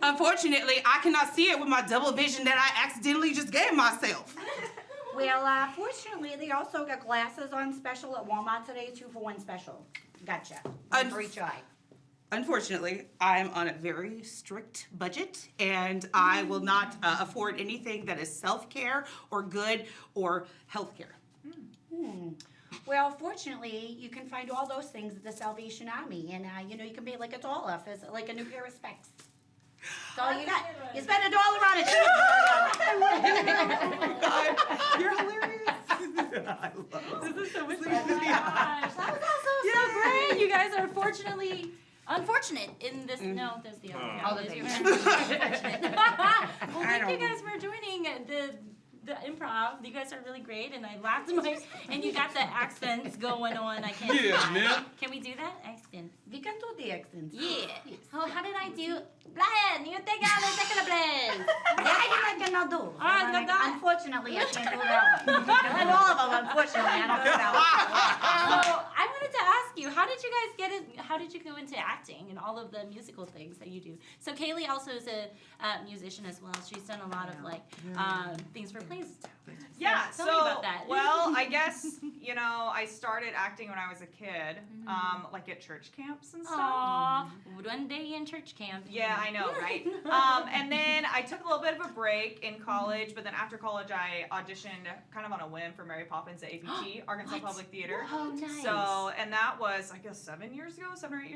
Unfortunately, I cannot see it with my double vision that I accidentally just gave myself. Well, fortunately, they also got glasses on special at Walmart today, 2-for-1 special. Gotcha. For each eye. Unfortunately, I'm on a very strict budget, and I will not afford anything that is self-care or good or healthcare. Well, fortunately, you can find all those things at the Salvation Army, and you know, you can pay like $1 for like a new pair of specs. That's all you got. You spend $1 on a cheeseburger. You're hilarious. I love this. This is so much fun. Oh my gosh, that was also so great. You guys are unfortunate in this. No, that's the other one. All the things. Unfortunate. Well, thank you guys for joining the improv. You guys are really great, and I laughed and you got the accents going on. I can't do that. Man. Can we do that? Accents. We can do the accents. Yeah. Oh, how did I do? Blaire, you take out the Blaire. I can do. Unfortunately, I can't do that one. And all of them, unfortunately, I don't do that one. So I wanted to ask you, how did you guys get it? How did you go into acting and all of the musical things that you do? So Kaylee also is a musician as well. She's done a lot of like things for plays. Yeah, Tell me about that. Well, I guess, you know, I started acting when I was a kid, like at church camps and stuff. Aww, one day in church camp. Yeah, I know, right? And then I took a little bit of a break in college, but then after college I auditioned kind of on a whim for Mary Poppins at APT, Arkansas Public Theater. Oh, nice. So, and that was, I guess, 7 or 8 years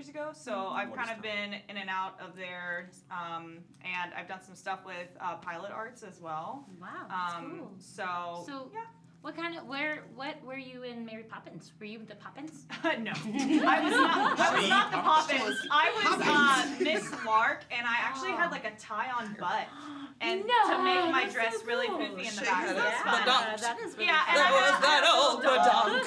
ago. So I've kind of been in and out of there, and I've done some stuff with Pilot Arts as well. Wow, that's cool. So yeah. What were you in Mary Poppins? Were you the Poppins? No, I was not the Poppins. I was Miss Lark, and I actually had like a tie-on butt, and to make my dress really poofy in the back. So that was fun. That is really Yeah, fun. and was that old badonk.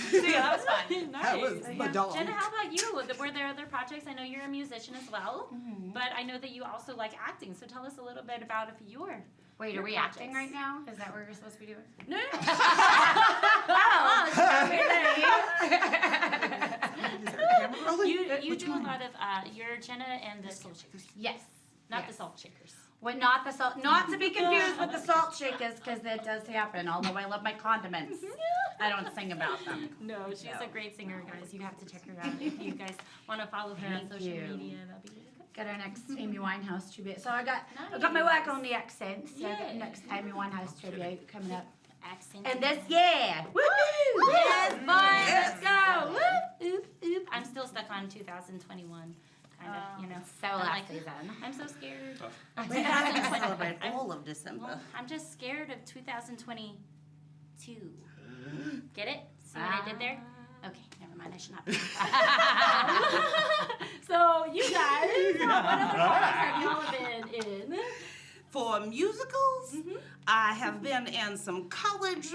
So yeah, that was fun. Nice. That was badonk. Jenna, how about you? Were there other projects? I know you're a musician as well, but I know that you also like acting. So tell us a little bit about your Wait, are we acting right now? Is that what we're supposed to be doing? No. You do a lot of you're Jenna and the Salt Shakers. Yes. Not the Salt Shakers. Well, not the salt, not to be confused with the salt shakers, because that does happen. Although I love my condiments, I don't sing about them. No, she's a great singer, guys. You have to check her out if you guys want to follow her on social media. That'd be really good. Got our next Amy Winehouse tribute. So I got my work on the accents. So I got next Amy Winehouse tribute coming up. Accent. And this year. Woo! Yes, boys, let's go. Woo! Oop, oop. I'm still stuck on 2021. Kind of, you know. So like, season. I'm so scared. We have to celebrate all of December. Well, I'm just scared of 2022. Get it? See what I did there? Okay, never mind. I should not. So you guys, what other projects have y'all been in? For musicals, I have been in some college,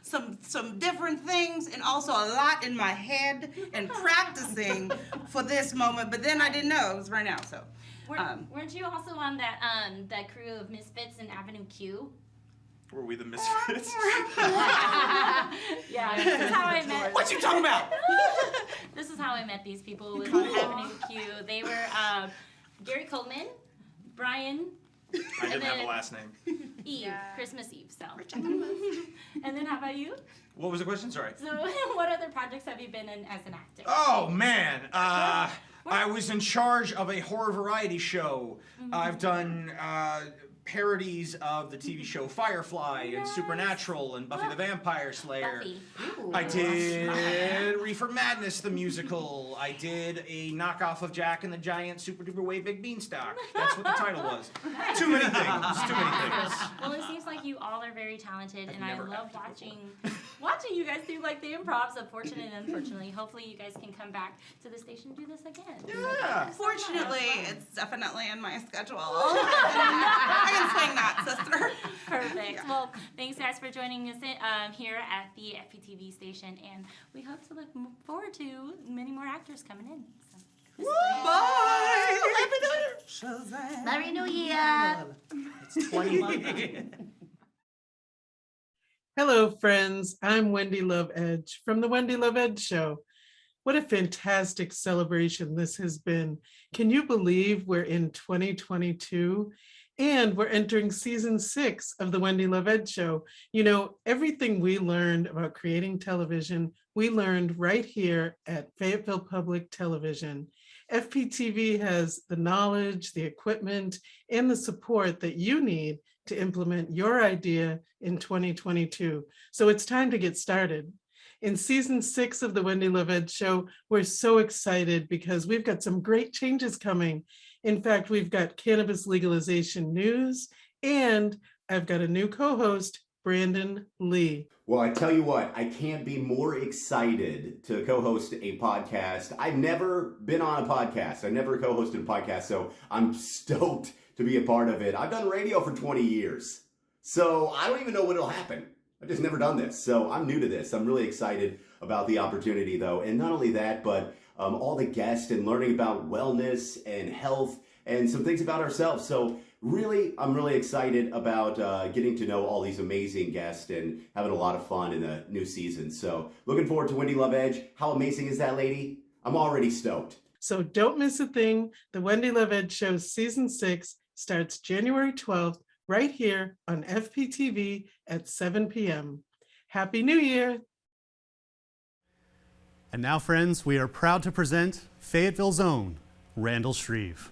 some different things, and also a lot in my head and practicing for this moment. But then I didn't know it was right now. So, weren't you also on that that crew of Misfits in Avenue Q? Were we the Misfits? Yeah, this is how I met. What you talking about? This is how I met these people. It was on Avenue Q. They were Gary Coleman, Brian. I didn't have a last name. Eve, Christmas Eve. So. And then how about you? What was the question? Sorry. So, what other projects have you been in as an actor? Oh man, I was in charge of a horror variety show. I've done parodies of the TV show Firefly and Supernatural and Buffy the Vampire Slayer. I did Reefer Madness the musical. I did a knockoff of Jack and the Giant Super Duper Way Big Beanstalk. That's what the title was. Too many things. Too many things. Well, it seems like you all are very talented, and I love watching watching you guys do like the improvs of Fortunate and Unfortunately. Hopefully you guys can come back to the station and do this again. Yeah. Fortunately, it's definitely in my schedule. I can swing that, sister. Perfect. Yeah. Well, thanks guys for joining us here at the FPTV station, and we hope to look forward to many more actors coming in. So, bye. Merry New Year. It's 21. Hello, friends. I'm Wendy Love Edge from The Wendy Love Edge Show. What a fantastic celebration this has been. Can you believe we're in 2022 and we're entering season 6 of The Wendy Love Edge Show? You know, everything we learned about creating television, we learned right here at Fayetteville Public Television. FPTV has the knowledge, the equipment, and the support that you need to implement your idea in 2022. So it's time to get started. In season 6 of the Wendy Love Edge Show, we're so excited because we've got some great changes coming. In fact, we've got cannabis legalization news, and I've got a new co-host, Brandon Lee. Well, I tell you what, I can't be more excited to co-host a podcast. I've never been on a podcast. I've never co-hosted a podcast, so I'm stoked to be a part of it. I've done radio for 20 years, so I don't even know when it'll happen. I've just never done this, so I'm new to this. I'm really excited about the opportunity, though, and not only that, but all the guests and learning about wellness and health and some things about ourselves. So really, I'm really excited about getting to know all these amazing guests and having a lot of fun in the new season. So looking forward to Wendy Love Edge. How amazing is that, lady? I'm already stoked. So don't miss a thing. The Wendy Love Edge Show season 6 starts January 12th right here on FPTV at 7 p.m. Happy New Year. And now, friends, we are proud to present Fayetteville's own Randall Shreve.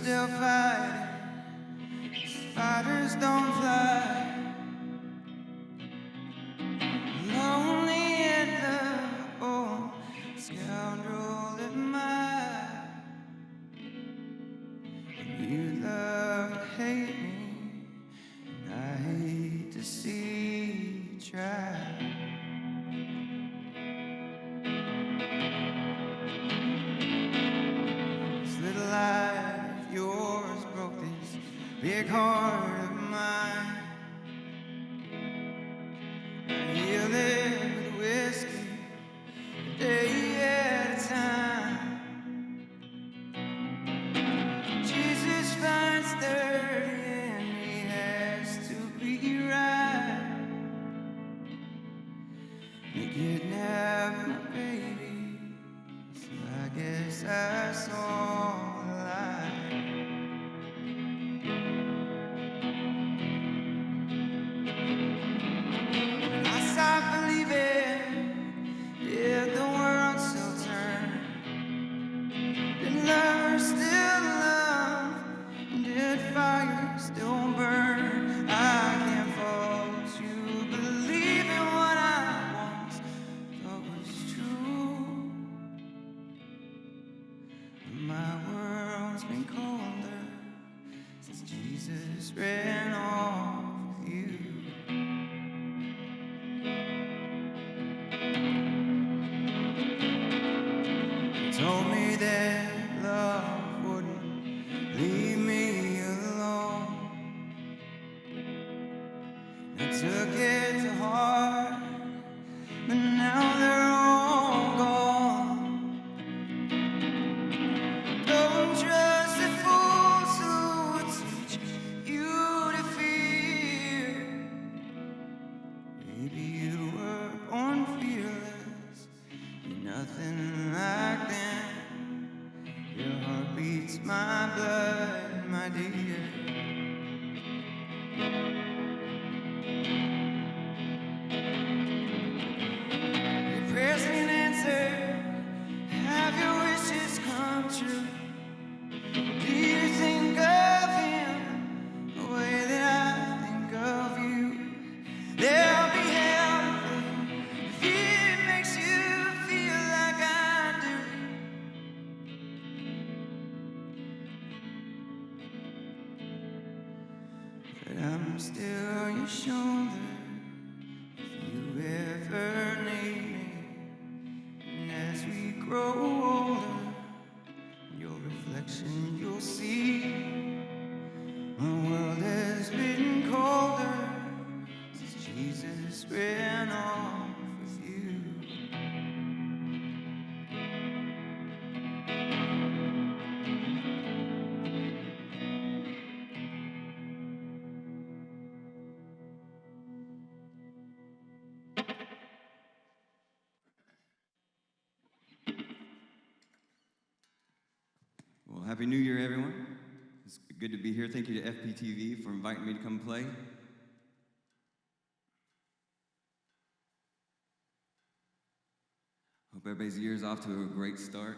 still fighting. Spiders don't fly. Lonely and lovable, scoundrel am I. You love to hate me, and I hate to see you try. This little life of yours broke this big heart of mine. I heal it with whiskey, a day at a time. Jesus finds 30 and he has to be right. They kidnapped my baby, so I guess I saw the light. When I stopped believing, did the world still turn? Did lovers still love? Did fire still burn? I can't fall to believe in what I once thought was true. My world's been colder since Jesus ran off with you. He told me that love wouldn't leave me alone. I took it to heart, but now they're all gone. Don't trust the fools who would teach you to fear. Maybe you were born fearless, you're nothing like them. Your heart beats my blood, my dear. Your prayers been answered, have your wishes come true? Do you think of him the way that I think of you? There'll be hell if it makes you feel like I do. But I'm still your shoulder if you ever need me. And as we grow older, your reflection you'll see. My world has been colder since Jesus ran off with you. Well, Happy New Year, everyone. It's good to be here. Thank you to FPTV for inviting me to come play. Hope everybody's year's off to a great start.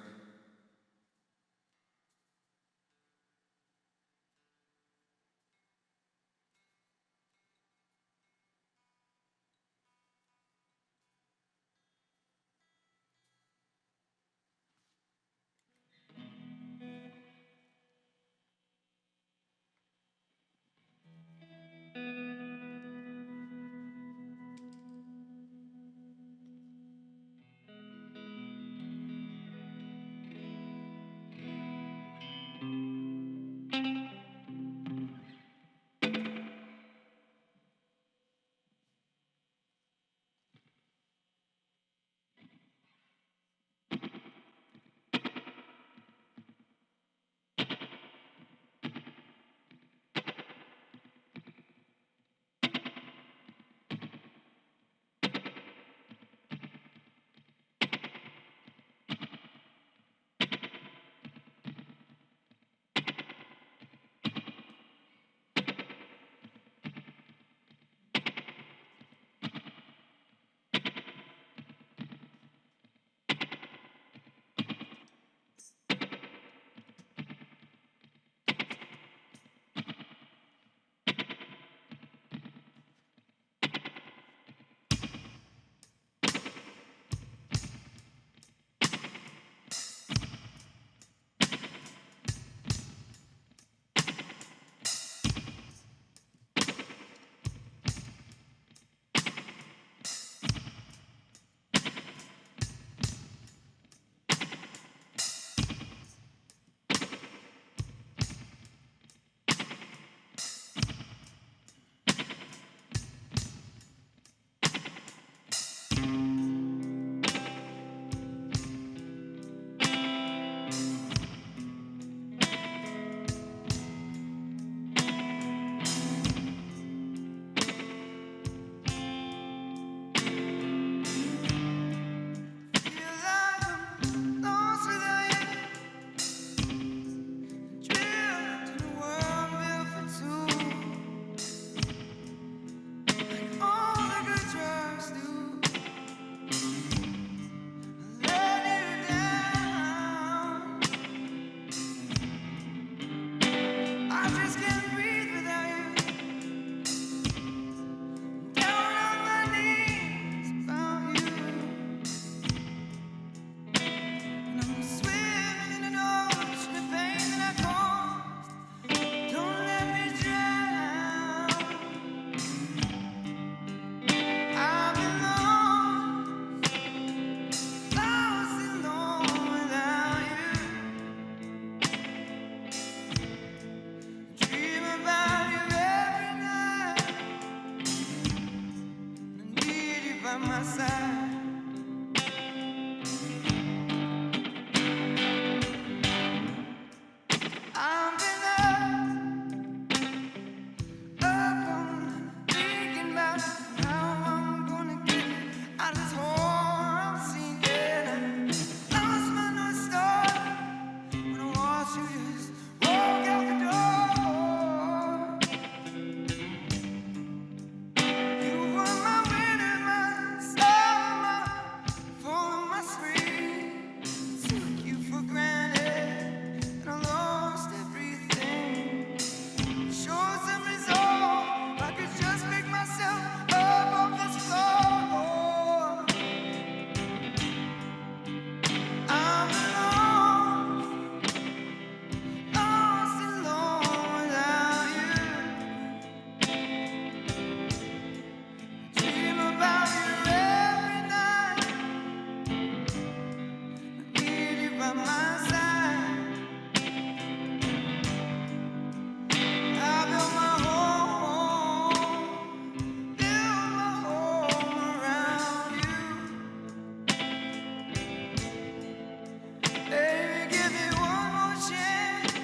by my side. I've been up on thinking about how I'm gonna get out of this hole I'm sinking. Lost my North Star when I watched you just walk out the door. You were my winner, my star, my fall and my spring. Took you for granted, and I lost everything. Showed some resolve, I could just pick myself up off this floor. I'm lost and alone without you. Dream about you every night. I need you by my side. I built my home around you. Baby, give me one more chance.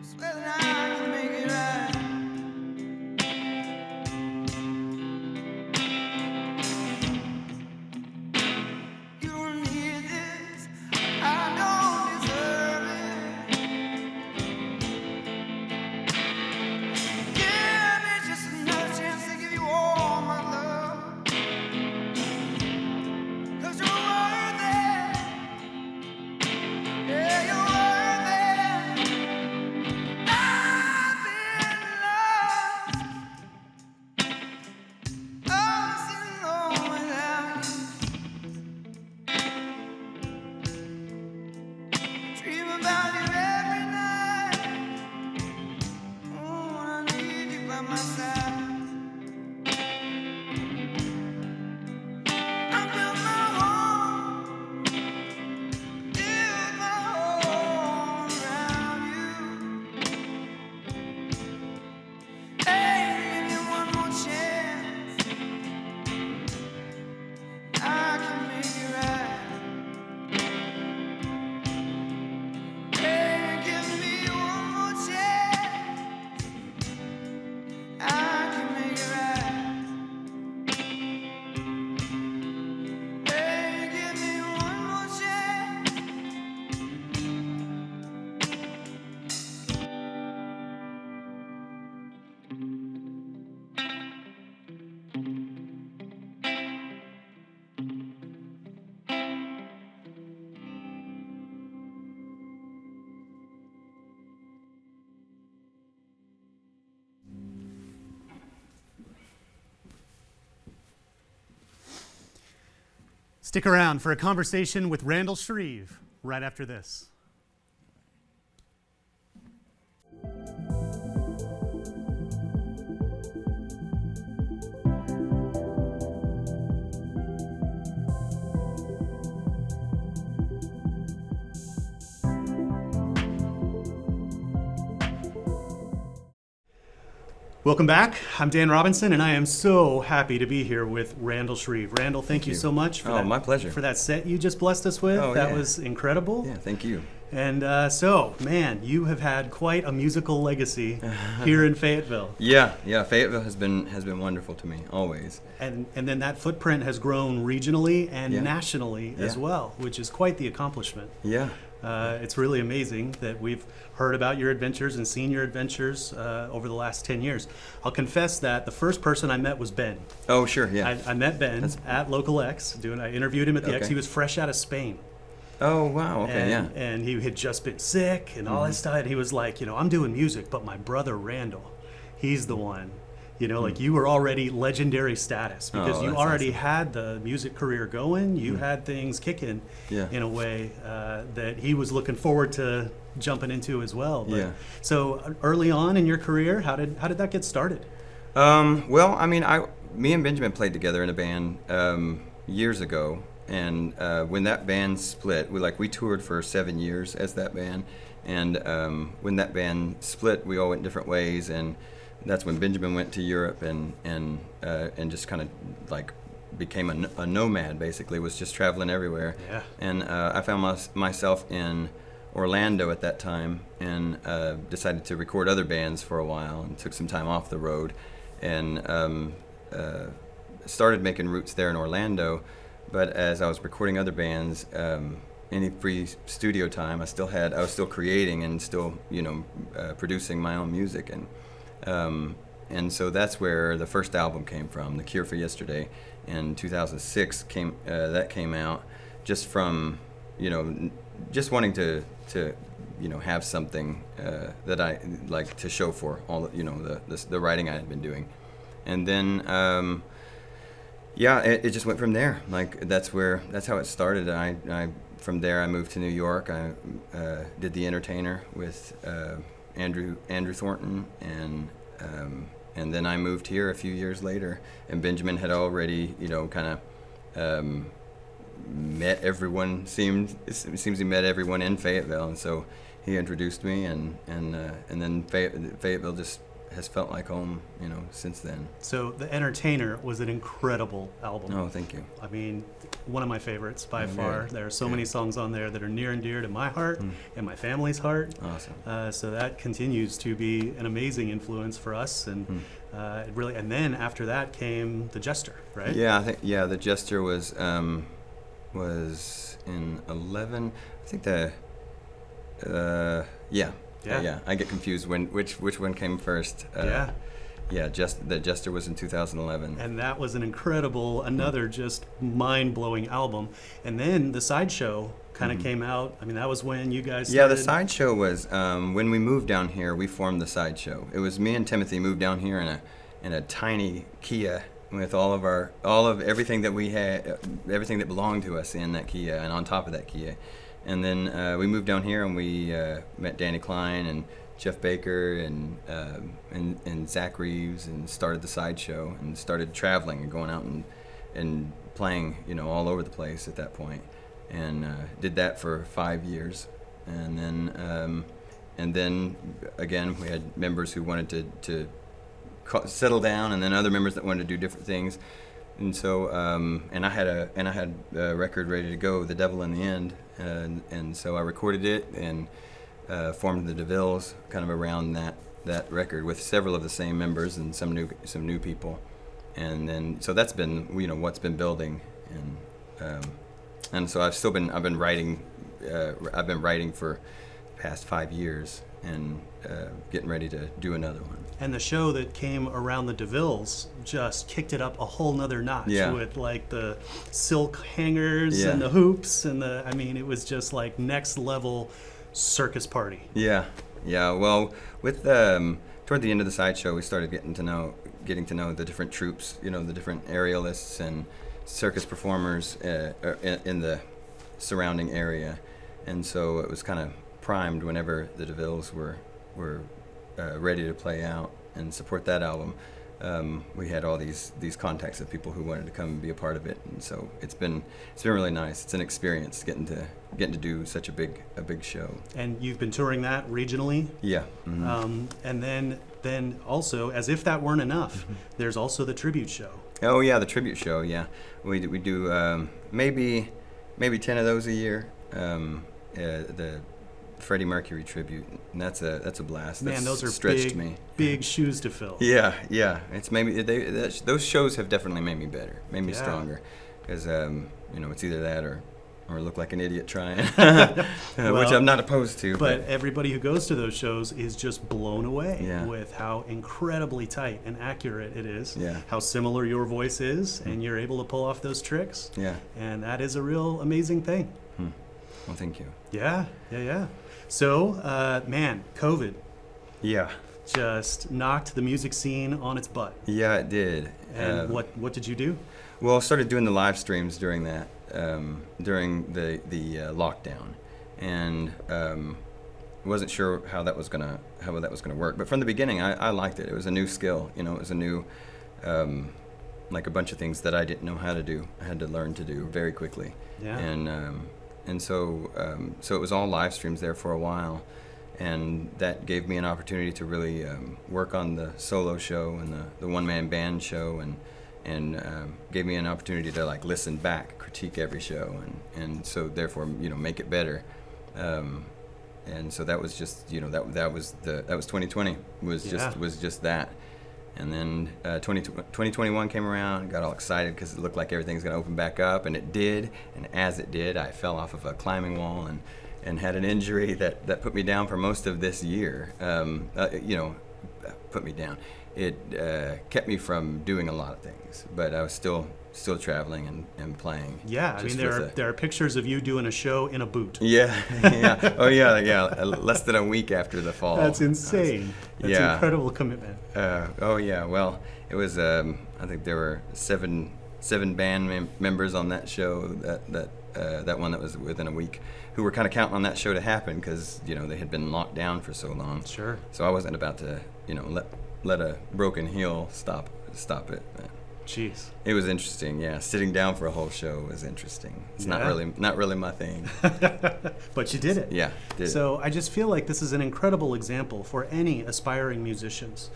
Swear that I can make it right. You don't need this, I don't deserve it. Give me just another chance to give you all my love. 'Cause you're worth it. Yeah, you're worth it. I've been lost and alone without you. Dream about you every night. Oh, I need you by my side. I built my home, built my home around you. Hey, give me one more chance. I can make it right. Hey, give me one more chance. I can make it right. Hey, give me one more chance. Stick around for a conversation with Randall Shreve right after this. Welcome back. I'm Dan Robinson, and I am so happy to be here with Randall Shreve. Randall, thank you so much for my pleasure. For that set you just blessed us with. Oh, that yeah. was incredible. Yeah, thank you. And man, you have had quite a musical legacy here in Fayetteville. Yeah, Fayetteville has been wonderful to me always. And then that footprint has grown regionally and Yeah. nationally as well, which is quite the accomplishment. Yeah. It's really amazing that we've heard about your adventures and seen your adventures over the last 10 years. I'll confess that the first person I met was Ben. Oh, sure, yeah. I met Ben at Local X. I interviewed him at the X. He was fresh out of Spain. Oh, wow, okay, yeah. And he had just been sick and all that stuff. And he was like, I'm doing music, but my brother Randall, he's the one. Like you were already legendary status because you already had the music career going. You had things kicking in a way that he was looking forward to jumping into as well. But, so early on in your career, how did that get started? Well, I mean, me and Benjamin played together in a band years ago, and when that band split, we toured for 7 years as that band, and when that band split, we all went different ways, and that's when Benjamin went to Europe and just kind of like became a nomad. Basically, was just traveling everywhere. Yeah. And I found myself in Orlando at that time, and decided to record other bands for a while, and took some time off the road, and started making roots there in Orlando. But as I was recording other bands, any free studio time, I was still creating and still, producing my own music, and so that's where the first album came from, The Cure for Yesterday, in 2006 came out, just from, just wanting to have something that I like to show for all the writing I had been doing, and then. It just went from there. Like that's how it started. From there I moved to New York. I did The Entertainer with Andrew Thornton, and then I moved here a few years later. And Benjamin had already, kind of met everyone. It seems he met everyone in Fayetteville, and so he introduced me, and then Fayetteville just has felt like home, since then. So The Entertainer was an incredible album. Oh, thank you. I mean, one of my favorites by far. There are so many songs on there that are near and dear to my heart and my family's heart. Awesome. So that continues to be an amazing influence for us, and it really. And then after that came The Jester, right? Yeah, I think The Jester was in 2011. I think Yeah, I get confused which one came first. The Jester was in 2011. And that was an incredible, another just mind-blowing album. And then the Sideshow kind of came out. I mean, that was when you guys started. Yeah, the Sideshow was when we moved down here. We formed the Sideshow. It was me and Timothy moved down here in a tiny Kia with all of everything that we had, everything that belonged to us in that Kia, and on top of that Kia. And then we moved down here, and we met Danny Klein and Jeff Baker and Zach Reeves, and started the Sideshow, and started traveling and going out and playing, all over the place at that point, and did that for 5 years, and then again we had members who wanted to settle down, and then other members that wanted to do different things. And so, and I had a record ready to go, The Devil in the End, and so I recorded it and formed the DeVilles kind of around that record with several of the same members and some new people, and then so that's been what's been building, and so I've been writing for the past 5 years, and getting ready to do another one. And the show that came around the DeVilles just kicked it up a whole nother notch with like the silk hangers and the hoops and it was just like next level circus party. Yeah. Well, with toward the end of the Sideshow, we started getting to know the different troupes, the different aerialists and circus performers in the surrounding area, and so it was kind of primed whenever the DeVilles were ready to play out and support that album. We had all these contacts of people who wanted to come and be a part of it, and so it's been really nice. It's an experience getting to do such a big show. And you've been touring that regionally. Yeah. And then also, as if that weren't enough, there's also the tribute show. Oh yeah, the tribute show. Yeah, we do maybe 10 of those a year. The Freddie Mercury tribute, and that's a blast. Man, that's those are stretched big shoes to fill. Yeah. It's those shows have definitely made me better, made me stronger, because it's either that or look like an idiot trying, which I'm not opposed to. But everybody who goes to those shows is just blown away with how incredibly tight and accurate it is. Yeah. How similar your voice is, and you're able to pull off those tricks. Yeah. And that is a real amazing thing. Well, thank you. Yeah. So, COVID. Yeah. Just knocked the music scene on its butt. Yeah, it did. And what did you do? Well, I started doing the live streams during that, during the lockdown, and wasn't sure how that was gonna work. But from the beginning, I liked it. It was a new skill. It was a new, like a bunch of things that I didn't know how to do. I had to learn to do very quickly. Yeah. And so it was all live streams there for a while, and that gave me an opportunity to really work on the solo show and the one-man band show, and gave me an opportunity to like listen back, critique every show, and so therefore make it better. And so that was just that was 2020 was just that. And then 2021 came around, got all excited because it looked like everything's going to open back up, and it did. And as it did, I fell off of a climbing wall and had an injury that put me down for most of this year. Put me down. It kept me from doing a lot of things, but I was still traveling and playing. Yeah, I mean there are pictures of you doing a show in a boot. Yeah, yeah. Oh yeah. Less than a week after the fall. That's insane. That's incredible commitment. Oh yeah. Well, it was. I think there were seven band members on that show. That one that was within a week, who were kind of counting on that show to happen because they had been locked down for so long. Sure. So I wasn't about to let a broken heel stop it. Jeez. It was interesting, yeah. Sitting down for a whole show was interesting. It's not really my thing. But you did it. Yeah, did So I just feel like this is an incredible example for any aspiring musicians.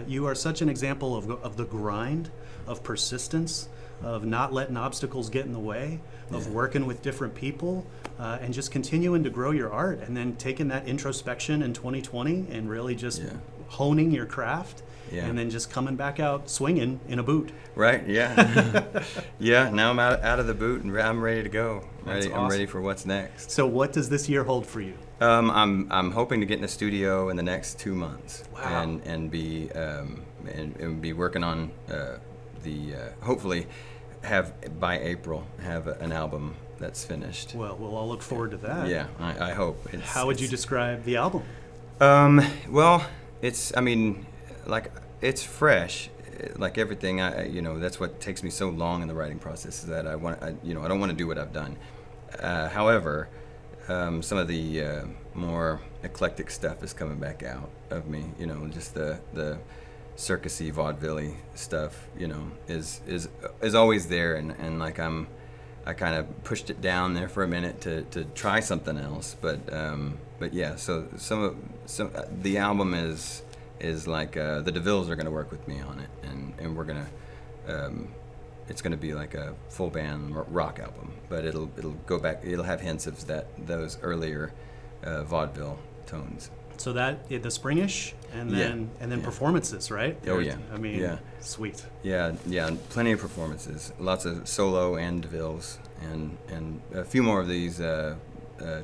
You are such an example of the grind, of persistence, of not letting obstacles get in the way, of working with different people, and just continuing to grow your art, and then taking that introspection in 2020 and really just honing your craft. Yeah. And then just coming back out swinging in a boot. Right. Yeah. Yeah. Now I'm out of the boot and I'm ready to go. That's awesome. I'm ready for what's next. So what does this year hold for you? I'm hoping to get in the studio in the next 2 months. Wow. And be working on hopefully by April have an album that's finished. Well, we'll all look forward to that. Yeah. I hope. How would you describe the album? Well, it's fresh, like everything. That's what takes me so long in the writing process, is that I don't want to do what I've done. However, some of the more eclectic stuff is coming back out of me. Just the circusy, vaudeville stuff. Is always there, and like I kind of pushed it down there for a minute to try something else. But yeah. So the album is like the DeVilles are going to work with me on it, and we're going to it's going to be like a full band rock album, but it'll go back, it'll have hints of those earlier vaudeville tones. So that the springish and then performances, right? Oh yeah. I mean, sweet. Yeah, plenty of performances, lots of solo and DeVilles, and a few more of these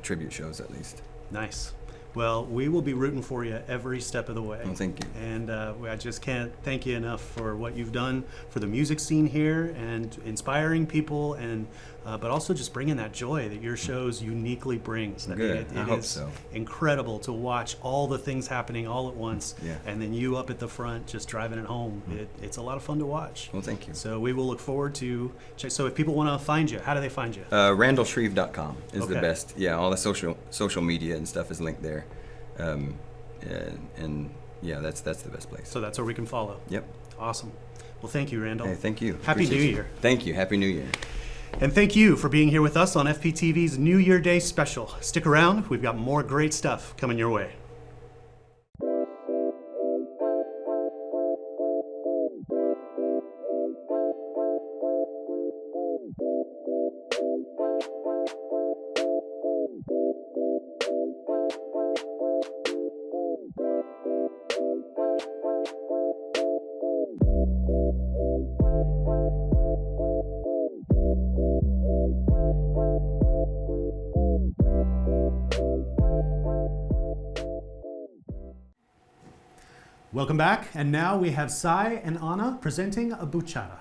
tribute shows at least. Nice. Well, we will be rooting for you every step of the way. Well, thank you. And I just can't thank you enough for what you've done for the music scene here and inspiring people, and but also just bringing that joy that your shows uniquely brings. Good. I hope is so. Incredible to watch all the things happening all at once, yeah. And then you up at the front just driving it home. Mm-hmm. It's a lot of fun to watch. Well, thank you. So we will look forward to check. So if people want to find you, how do they find you? RandallShreve.com is the Okay. best. Yeah, all the social media and stuff is linked there. And yeah, that's the best place. So that's where we can follow. Yep. Awesome. Well, thank you, Randall. Hey, thank you. Happy Appreciate New you. Year. Thank you. Happy New Year. And thank you for being here with us on FPTV's New Year Day special. Stick around. We've got more great stuff coming your way. Welcome back, and now we have Sai and Anna presenting a buchada.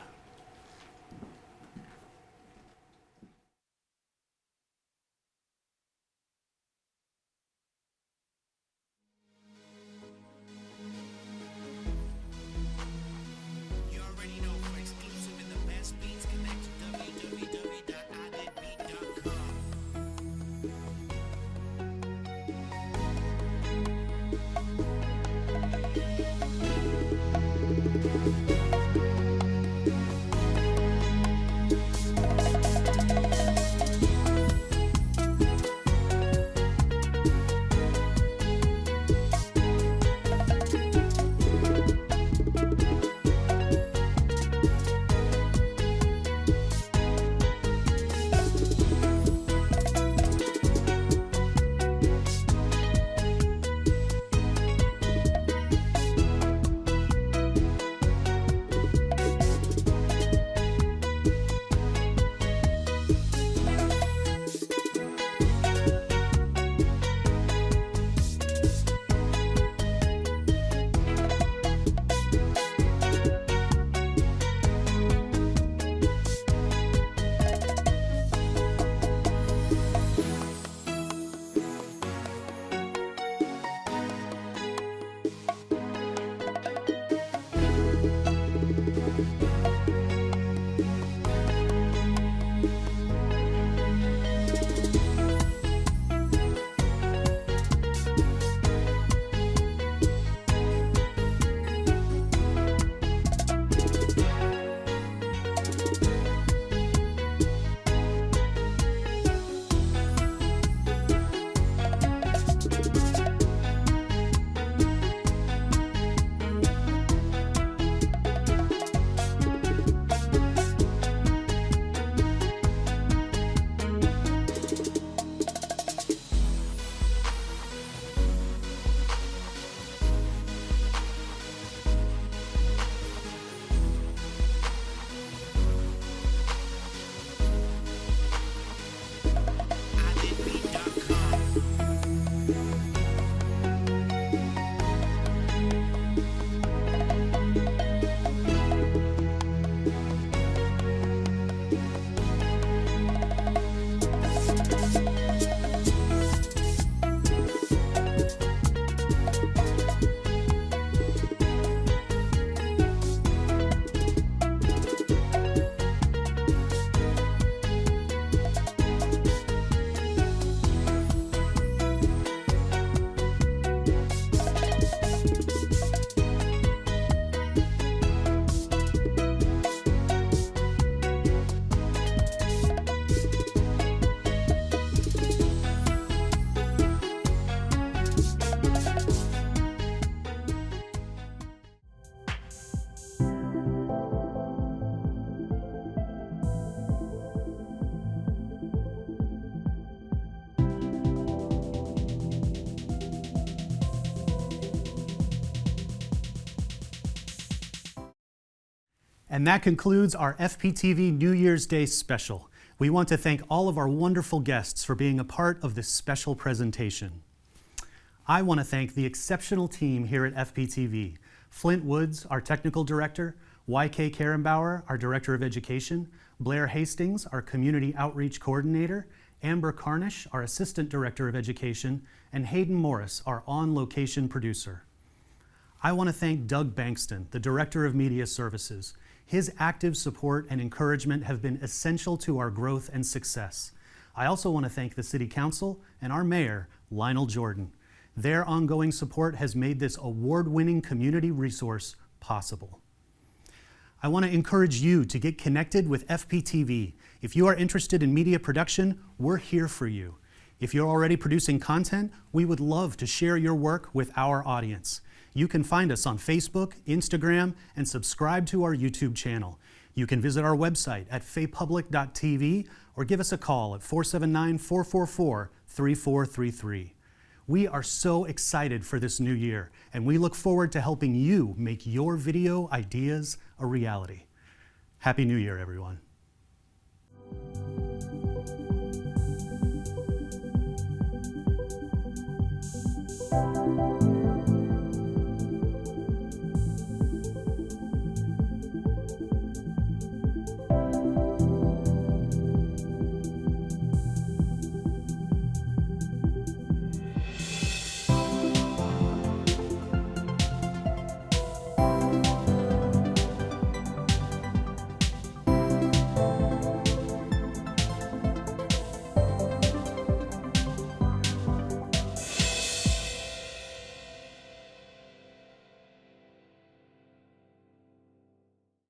And that concludes our FPTV New Year's Day special. We want to thank all of our wonderful guests for being a part of this special presentation. I want to thank the exceptional team here at FPTV. Flint Woods, our technical director, YK Karenbauer, our director of education, Blaire Hastings, our community outreach coordinator, Amber Carnish, our assistant director of education, and Hayden Morris, our on-location producer. I want to thank Doug Bankston, the director of media services. His active support and encouragement have been essential to our growth and success. I also want to thank the City Council and our mayor, Lionel Jordan. Their ongoing support has made this award-winning community resource possible. I want to encourage you to get connected with FPTV. If you are interested in media production, we're here for you. If you're already producing content, we would love to share your work with our audience. You can find us on Facebook, Instagram, and subscribe to our YouTube channel. You can visit our website at faypublic.tv or give us a call at 479-444-3433. We are so excited for this new year, and we look forward to helping you make your video ideas a reality. Happy New Year, everyone.